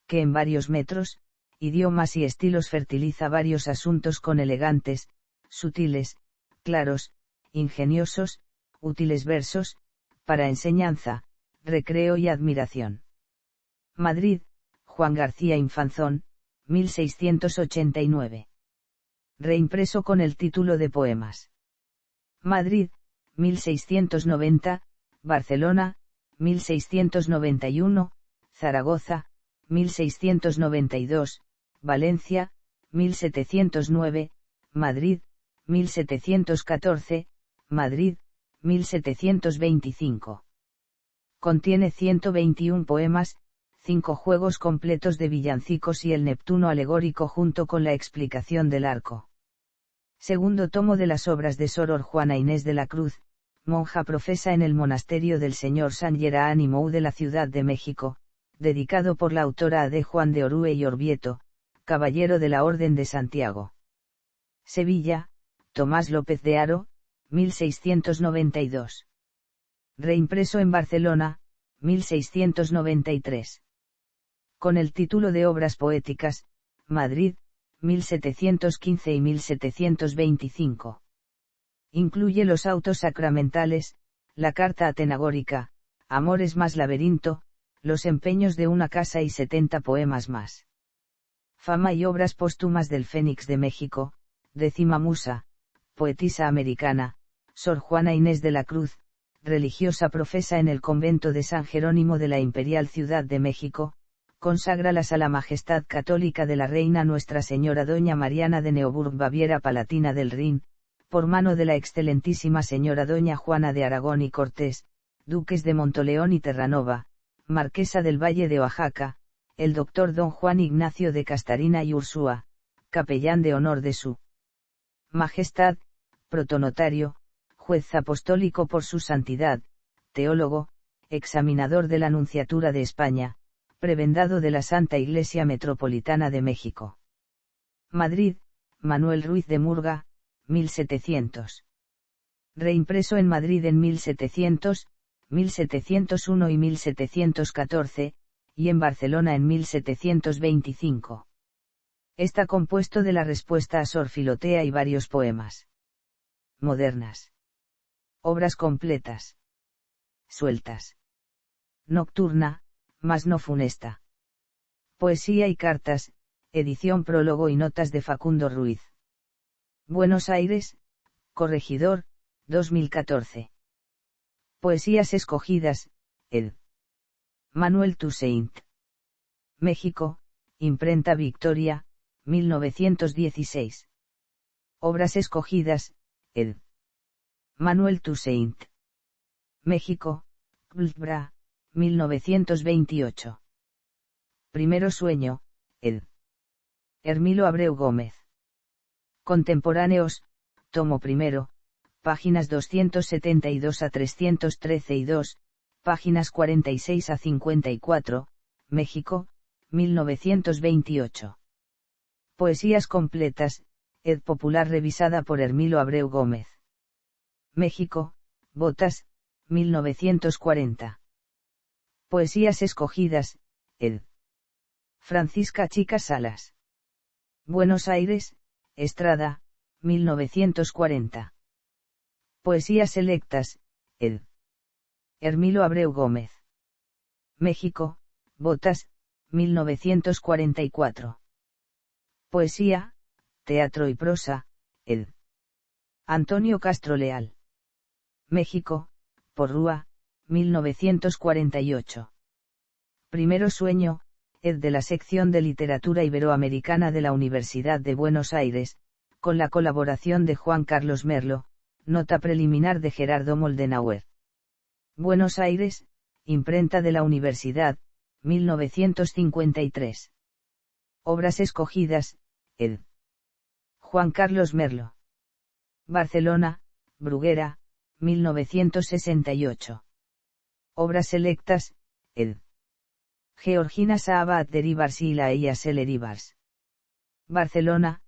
que en varios metros, idiomas y estilos fertiliza varios asuntos con elegantes, sutiles, claros, ingeniosos, útiles versos, para enseñanza, recreo y admiración. Madrid, Juan García Infanzón, 1689. Reimpreso con el título de Poemas. Madrid, 1690, Barcelona, 1691, Zaragoza, 1692, Valencia, 1709, Madrid, 1714, Madrid, 1725. Contiene 121 poemas, 5 juegos completos de villancicos y el Neptuno alegórico junto con la explicación del arco. Segundo tomo de las obras de Sor Juana Inés de la Cruz, monja profesa en el monasterio del Señor San Jerónimo de la Ciudad de México, dedicado por la autora a D. Juan de Orue y Orvieto, caballero de la Orden de Santiago. Sevilla, Tomás López de Haro, 1692. Reimpreso en Barcelona, 1693. Con el título de Obras Poéticas, Madrid, 1715 y 1725. Incluye los autos sacramentales, la carta atenagórica, Amores más laberinto, los empeños de una casa y 70 poemas más. Fama y obras póstumas del Fénix de México, décima musa, poetisa americana, Sor Juana Inés de la Cruz, religiosa profesa en el convento de San Jerónimo de la Imperial Ciudad de México, conságralas a la majestad católica de la reina Nuestra Señora Doña Mariana de Neuburg-Baviera Palatina del Rin, por mano de la excelentísima señora Doña Juana de Aragón y Cortés, duques de Montoleón y Terranova, marquesa del Valle de Oaxaca, el doctor don Juan Ignacio de Castarina y Ursúa, capellán de honor de su majestad, protonotario, juez apostólico por su santidad, teólogo, examinador de la Nunciatura de España, prebendado de la Santa Iglesia Metropolitana de México. Madrid, Manuel Ruiz de Murga, 1700. Reimpreso en Madrid en 1700, 1701 y 1714, y en Barcelona en 1725. Está compuesto de la respuesta a Sor Filotea y varios poemas. Modernas. Obras completas. Sueltas. Nocturna, mas no funesta. Poesía y cartas, edición prólogo y notas de Facundo Ruiz. Buenos Aires, Corregidor, 2014. Poesías escogidas, ed. Manuel Toussaint. México, Imprenta Victoria, 1916. Obras escogidas, ed. Manuel Toussaint. México, Glbra, 1928. Primero sueño, ed. Hermilo Abreu Gómez. Contemporáneos, tomo primero, páginas 272 a 313 y 2, páginas 46 a 54, México, 1928. Poesías completas, ed popular revisada por Hermilo Abreu Gómez. México, Botas, 1940. Poesías escogidas, ed. Francisca Chica Salas. Buenos Aires, Estrada, 1940. Poesías selectas, ed. Hermilo Abreu Gómez. México, Botas, 1944. Poesía, teatro y prosa, ed. Antonio Castro Leal. México, Porrúa, 1948. Primero sueño, ed. De la sección de Literatura Iberoamericana de la Universidad de Buenos Aires, con la colaboración de Juan Carlos Merlo, nota preliminar de Gerardo Moldenauer. Buenos Aires, Imprenta de la Universidad, 1953. Obras escogidas, ed. Juan Carlos Merlo. Barcelona, Bruguera, 1968. Obras selectas, ed. Georgina Saabat de Rivars y la Ella Seller Rivars. Barcelona,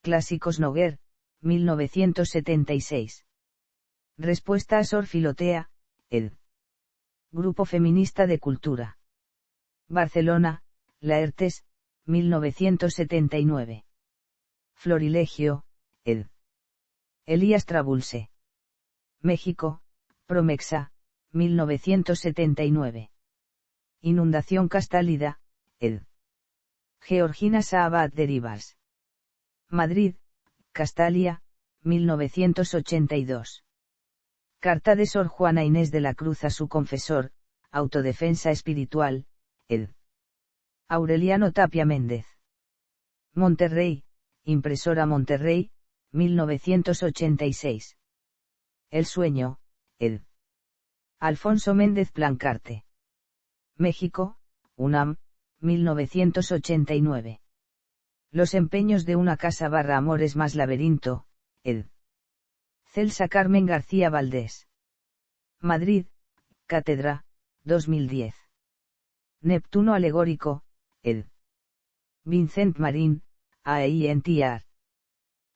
Clásicos Noguer, 1976. Respuesta a Sor Filotea, ed. Grupo Feminista de Cultura. Barcelona, Laertes, 1979. Florilegio, ed. Elías Trabulse. México, Promexa, 1979. Inundación Castálida, ed. Georgina Saabat de Rivars. Madrid, Castalia, 1982. Carta de Sor Juana Inés de la Cruz a su confesor, Autodefensa Espiritual, ed. Aureliano Tapia Méndez. Monterrey, Impresora Monterrey, 1986. El sueño, ed. Alfonso Méndez Plancarte. México, UNAM, 1989. Los empeños de una casa / amores más laberinto, ed. Celsa Carmen García Valdés. Madrid, Cátedra, 2010. Neptuno alegórico, ed. Vincent Marín, AINTR.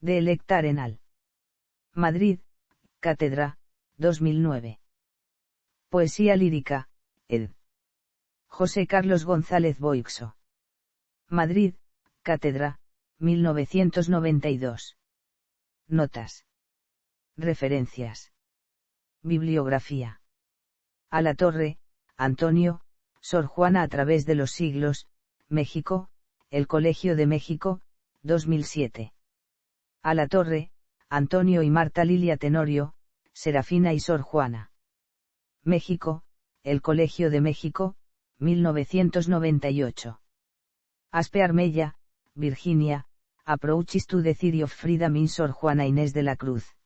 De Electa Arenal. Madrid, Cátedra, 2009. Poesía lírica, ed. José Carlos González Boixo. Madrid, Cátedra, 1992. Notas. Referencias. Bibliografía. Alatorre, Antonio, Sor Juana a través de los siglos, México, El Colegio de México, 2007. Alatorre, Antonio y Marta Lilia Tenorio, Serafina y Sor Juana. México, El Colegio de México, 1998. Aspe Armella, Virginia, Approaches to the Theory of Freedom in Sor Juana Inés de la Cruz.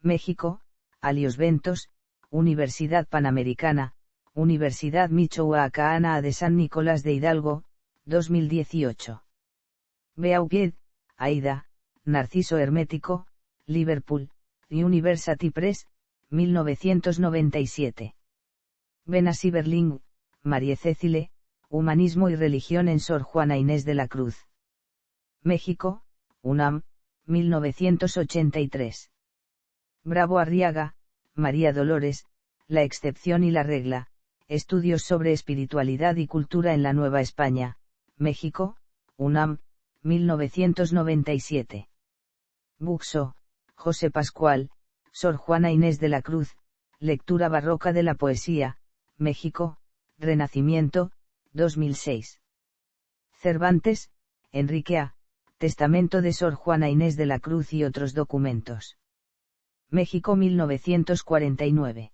México, Alios Ventos, Universidad Panamericana, Universidad Michoacana de San Nicolás de Hidalgo, 2018. Beaugued, Aida, Narciso Hermético, Liverpool, University Press, 1997. Benassi Berling, Marie Cécile, Humanismo y Religión en Sor Juana Inés de la Cruz. México, UNAM, 1983. Bravo Arriaga, María Dolores, La excepción y la regla, Estudios sobre espiritualidad y cultura en la Nueva España, México, UNAM, 1997. Buxo, José Pascual, Sor Juana Inés de la Cruz, Lectura barroca de la poesía, México, Renacimiento, 2006. Cervantes, Enrique A., Testamento de Sor Juana Inés de la Cruz y otros documentos. México 1949.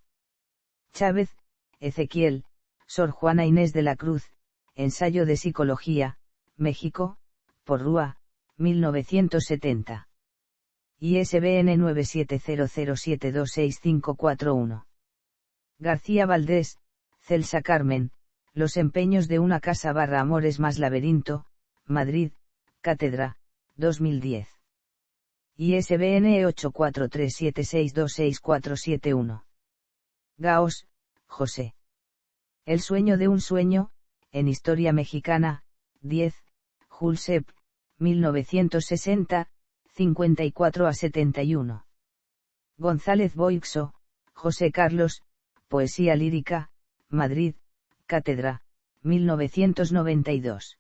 Chávez, Ezequiel, Sor Juana Inés de la Cruz, Ensayo de Psicología, México, Porrúa, 1970. ISBN 9700726541. García Valdés, Celsa Carmen, Los empeños de una casa / Amores más laberinto, Madrid, Cátedra, 2010. ISBN 8437626471. Gaos, José. El sueño de un sueño, en Historia Mexicana, 10, Julsep, 1960, 54-71. González Boixo, José Carlos, Poesía lírica, Madrid, Cátedra, 1992.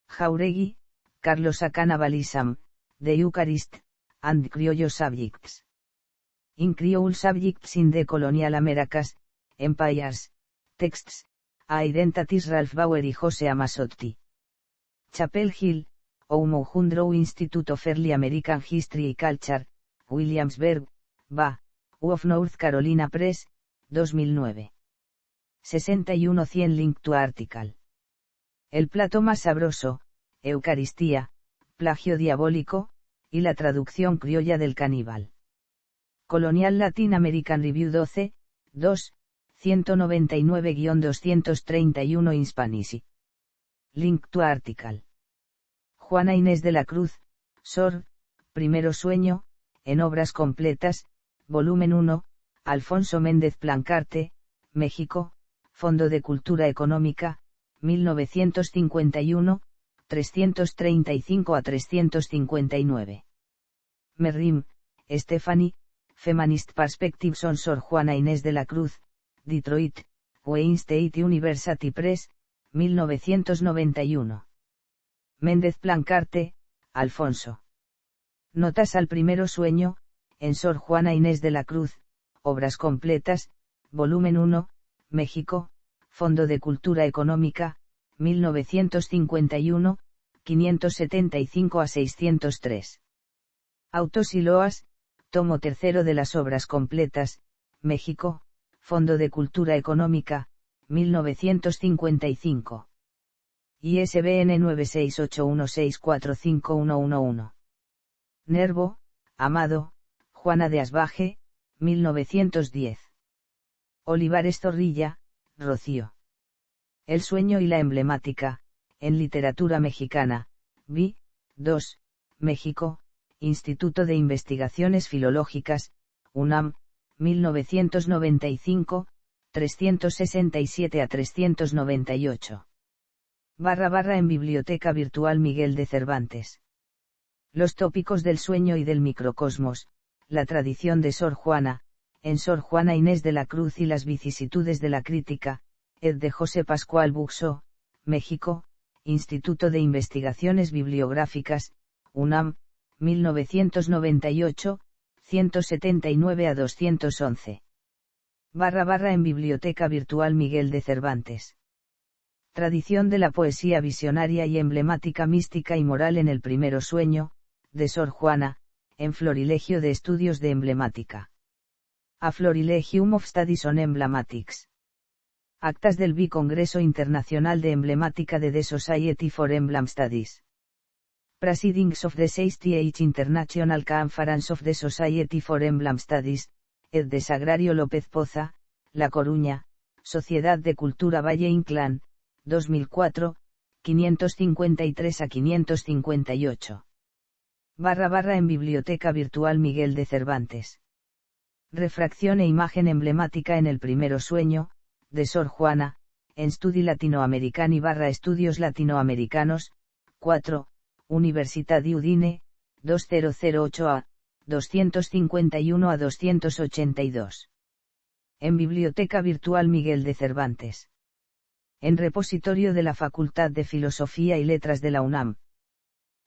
Jauregui, Carlos a Cannibalism, The Eucharist, and Criollo Subjects. In Creole Subjects in the Colonial Americas, Empires, Texts, Identities Ralph Bauer y José Amasotti. Chapel Hill, Oumouhundrow Institute of Early American History y Culture, Williamsburg, Va, of North Carolina Press, 2009. 61-100 Link to Article. El plato más sabroso, Eucaristía, plagio diabólico, y la traducción criolla del caníbal. Colonial Latin American Review 12, 2, 199-231 in Spanish. Link to Article. Juana Inés de la Cruz, Sor, Primero Sueño, en Obras Completas, Volumen 1, Alfonso Méndez Plancarte, México, Fondo de Cultura Económica, 1951, 335-359. Merrim, Stephanie, Feminist Perspectives on Sor Juana Inés de la Cruz, Detroit, Wayne State University Press, 1991. Méndez Plancarte, Alfonso. Notas al Primero Sueño, en Sor Juana Inés de la Cruz, Obras Completas, Volumen 1, México, Fondo de Cultura Económica, 1951, 575-603. Autos y Loas, Tomo 3 de las Obras Completas, México, Fondo de Cultura Económica, 1955. ISBN 96816451111. Nervo, Amado, Juana de Asbaje, 1910. Olivares Zorrilla, Rocío. El sueño y la emblemática, en literatura mexicana, Vi, 2, México, Instituto de Investigaciones Filológicas, UNAM, 1995, 367-398. / en Biblioteca Virtual Miguel de Cervantes. Los tópicos del sueño y del microcosmos, la tradición de Sor Juana, en Sor Juana Inés de la Cruz y las vicisitudes de la crítica, ed. de José Pascual Buxó, México, Instituto de Investigaciones Bibliográficas, UNAM, 1998, 179-211. / en Biblioteca Virtual Miguel de Cervantes. Tradición de la poesía visionaria y emblemática mística y moral en el Primero Sueño, de Sor Juana, en Florilegio de Estudios de Emblemática. A Florilegium of Studies on Emblematics. Actas del Bicongreso Internacional de Emblemática de The Society for Emblem Studies. Proceedings of the 68th International Conference of the Society for Emblem Studies, ed. de Sagrario López Poza, La Coruña, Sociedad de Cultura Valle Inclán, 2004, 553-558. / en Biblioteca Virtual Miguel de Cervantes. Refracción e imagen emblemática en el Primero Sueño, de Sor Juana, en Studi Latinoamericani / Estudios Latinoamericanos, 4, Università Udine, 2008a, 251-282. En Biblioteca Virtual Miguel de Cervantes. En repositorio de la Facultad de Filosofía y Letras de la UNAM.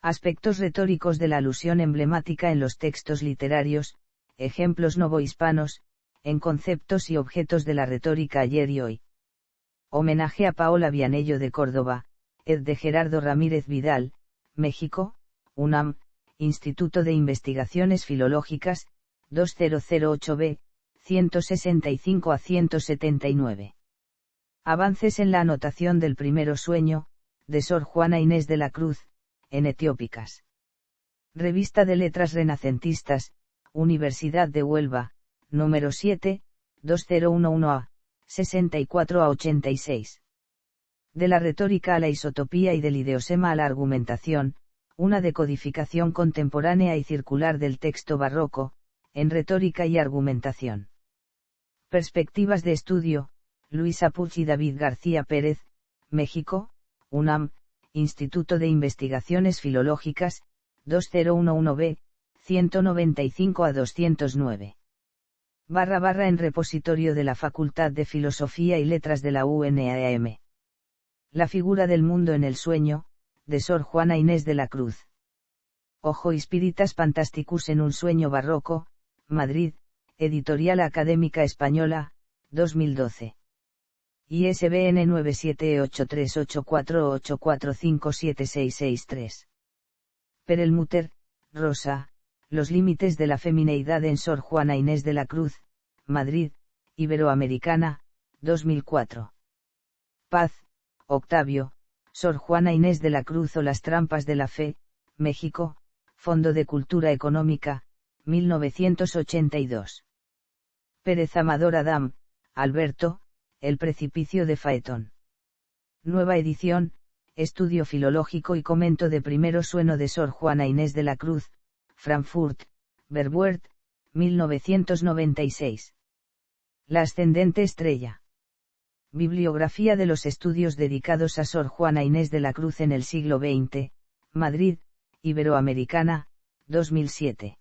Aspectos retóricos de la alusión emblemática en los textos literarios, ejemplos novohispanos, en conceptos y objetos de la retórica ayer y hoy. Homenaje a Paola Vianello de Córdoba, ed. de Gerardo Ramírez Vidal, México, UNAM, Instituto de Investigaciones Filológicas, 2008b, 165-179. Avances en la anotación del Primero Sueño, de Sor Juana Inés de la Cruz, en Etiópicas. Revista de Letras Renacentistas, Universidad de Huelva, número 7, 2011a, 64 a 86. De la retórica a la isotopía y del ideosema a la argumentación, una decodificación contemporánea y circular del texto barroco, en retórica y argumentación. Perspectivas de estudio, Luisa Puig y David García Pérez, México, UNAM, Instituto de Investigaciones Filológicas, 2011b, 195 a 209. / en repositorio de la Facultad de Filosofía y Letras de la UNAM. La figura del mundo en el sueño, de Sor Juana Inés de la Cruz. Ojo Spiritas Fantasticus en un sueño barroco, Madrid, Editorial Académica Española, 2012. ISBN 9783848457663. Perelmuter, Rosa, Los límites de la femineidad en Sor Juana Inés de la Cruz, Madrid, Iberoamericana, 2004. Paz, Octavio, Sor Juana Inés de la Cruz o las trampas de la fe, México, Fondo de Cultura Económica, 1982. Pérez Amador Adam, Alberto, El precipicio de Faetón. Nueva edición, Estudio filológico y comento de primero sueno de Sor Juana Inés de la Cruz, Frankfurt, Verwoerd, 1996. La ascendente estrella. Bibliografía de los estudios dedicados a Sor Juana Inés de la Cruz en el siglo XX, Madrid, Iberoamericana, 2007.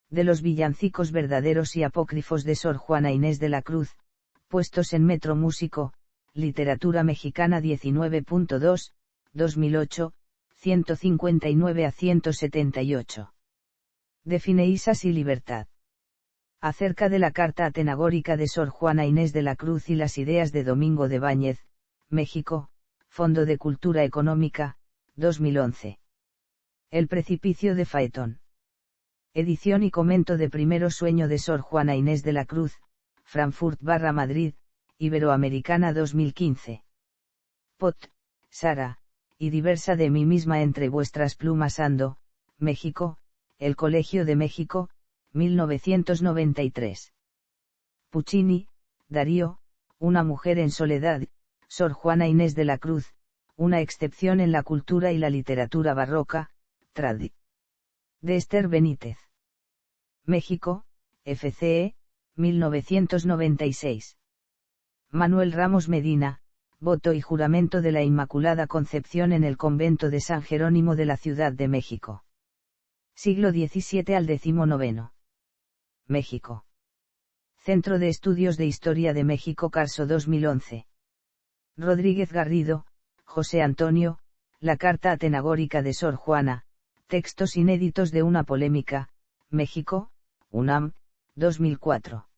De los villancicos verdaderos y apócrifos de Sor Juana Inés de la Cruz, puestos en Metro Músico, Literatura Mexicana 19.2, 2008, 159 a 178. De Fineísas y Libertad. Acerca de la carta atenagórica de Sor Juana Inés de la Cruz y las ideas de Domingo de Báñez, México, Fondo de Cultura Económica, 2011. El precipicio de Faetón. Edición y comento de primero sueño de Sor Juana Inés de la Cruz, Frankfurt / Madrid, Iberoamericana 2015. Pot, Sara, y diversa de mí misma entre vuestras plumas ando, México, El Colegio de México, 1993. Puccini, Darío, Una mujer en soledad, Sor Juana Inés de la Cruz, una excepción en la cultura y la literatura barroca, trad. De Esther Benítez. México, FCE, 1996. Manuel Ramos Medina, Voto y juramento de la Inmaculada Concepción en el convento de San Jerónimo de la Ciudad de México. Siglo XVII al XIX. México. Centro de Estudios de Historia de México Carso 2011. Rodríguez Garrido, José Antonio, La Carta Atenagórica de Sor Juana, textos inéditos de una polémica, México, UNAM, 2004.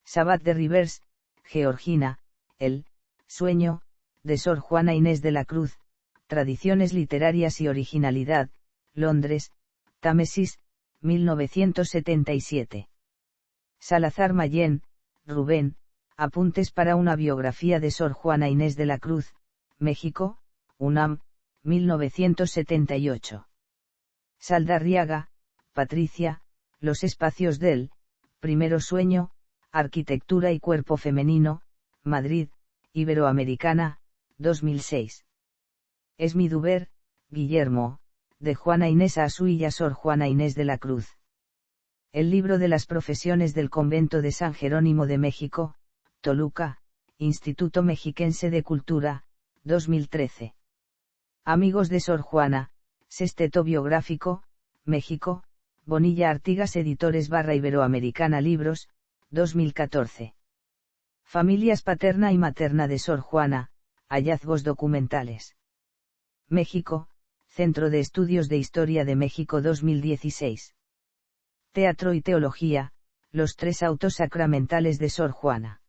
Sabat de Rivers, Georgina, El sueño, de Sor Juana Inés de la Cruz, Tradiciones literarias y originalidad, Londres, Támesis, 1977. Salazar Mayén, Rubén, Apuntes para una biografía de Sor Juana Inés de la Cruz, México, UNAM, 1978. Saldarriaga, Patricia, Los espacios del primero sueño, Arquitectura y cuerpo femenino, Madrid, Iberoamericana, 2006. Esmiduber, Guillermo, de Juana Inés Asú y a Sor Juana Inés de la Cruz. El libro de las profesiones del convento de San Jerónimo de México, Toluca, Instituto Mexiquense de Cultura, 2013. Amigos de Sor Juana, Sexteto Biográfico, México, Bonilla Artigas Editores / Iberoamericana Libros, 2014. Familias paterna y materna de Sor Juana, hallazgos documentales. México, Centro de Estudios de Historia de México 2016. Teatro y Teología, Los tres autos sacramentales de Sor Juana.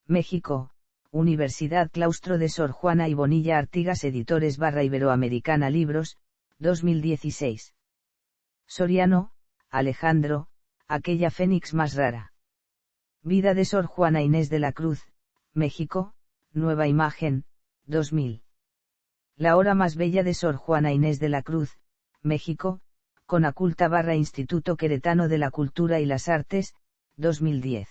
México, Universidad Claustro de Sor Juana y Bonilla Artigas Editores / Iberoamericana Libros, 2016. Soriano, Alejandro, Aquella Fénix más rara. Vida de Sor Juana Inés de la Cruz, México, Nueva Imagen, 2000. La hora más bella de Sor Juana Inés de la Cruz, México, Conaculta / Instituto Queretano de la Cultura y las Artes, 2010.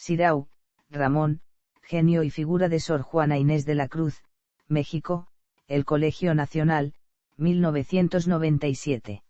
Sirau, Ramón, genio y figura de Sor Juana Inés de la Cruz, México, El Colegio Nacional, 1997.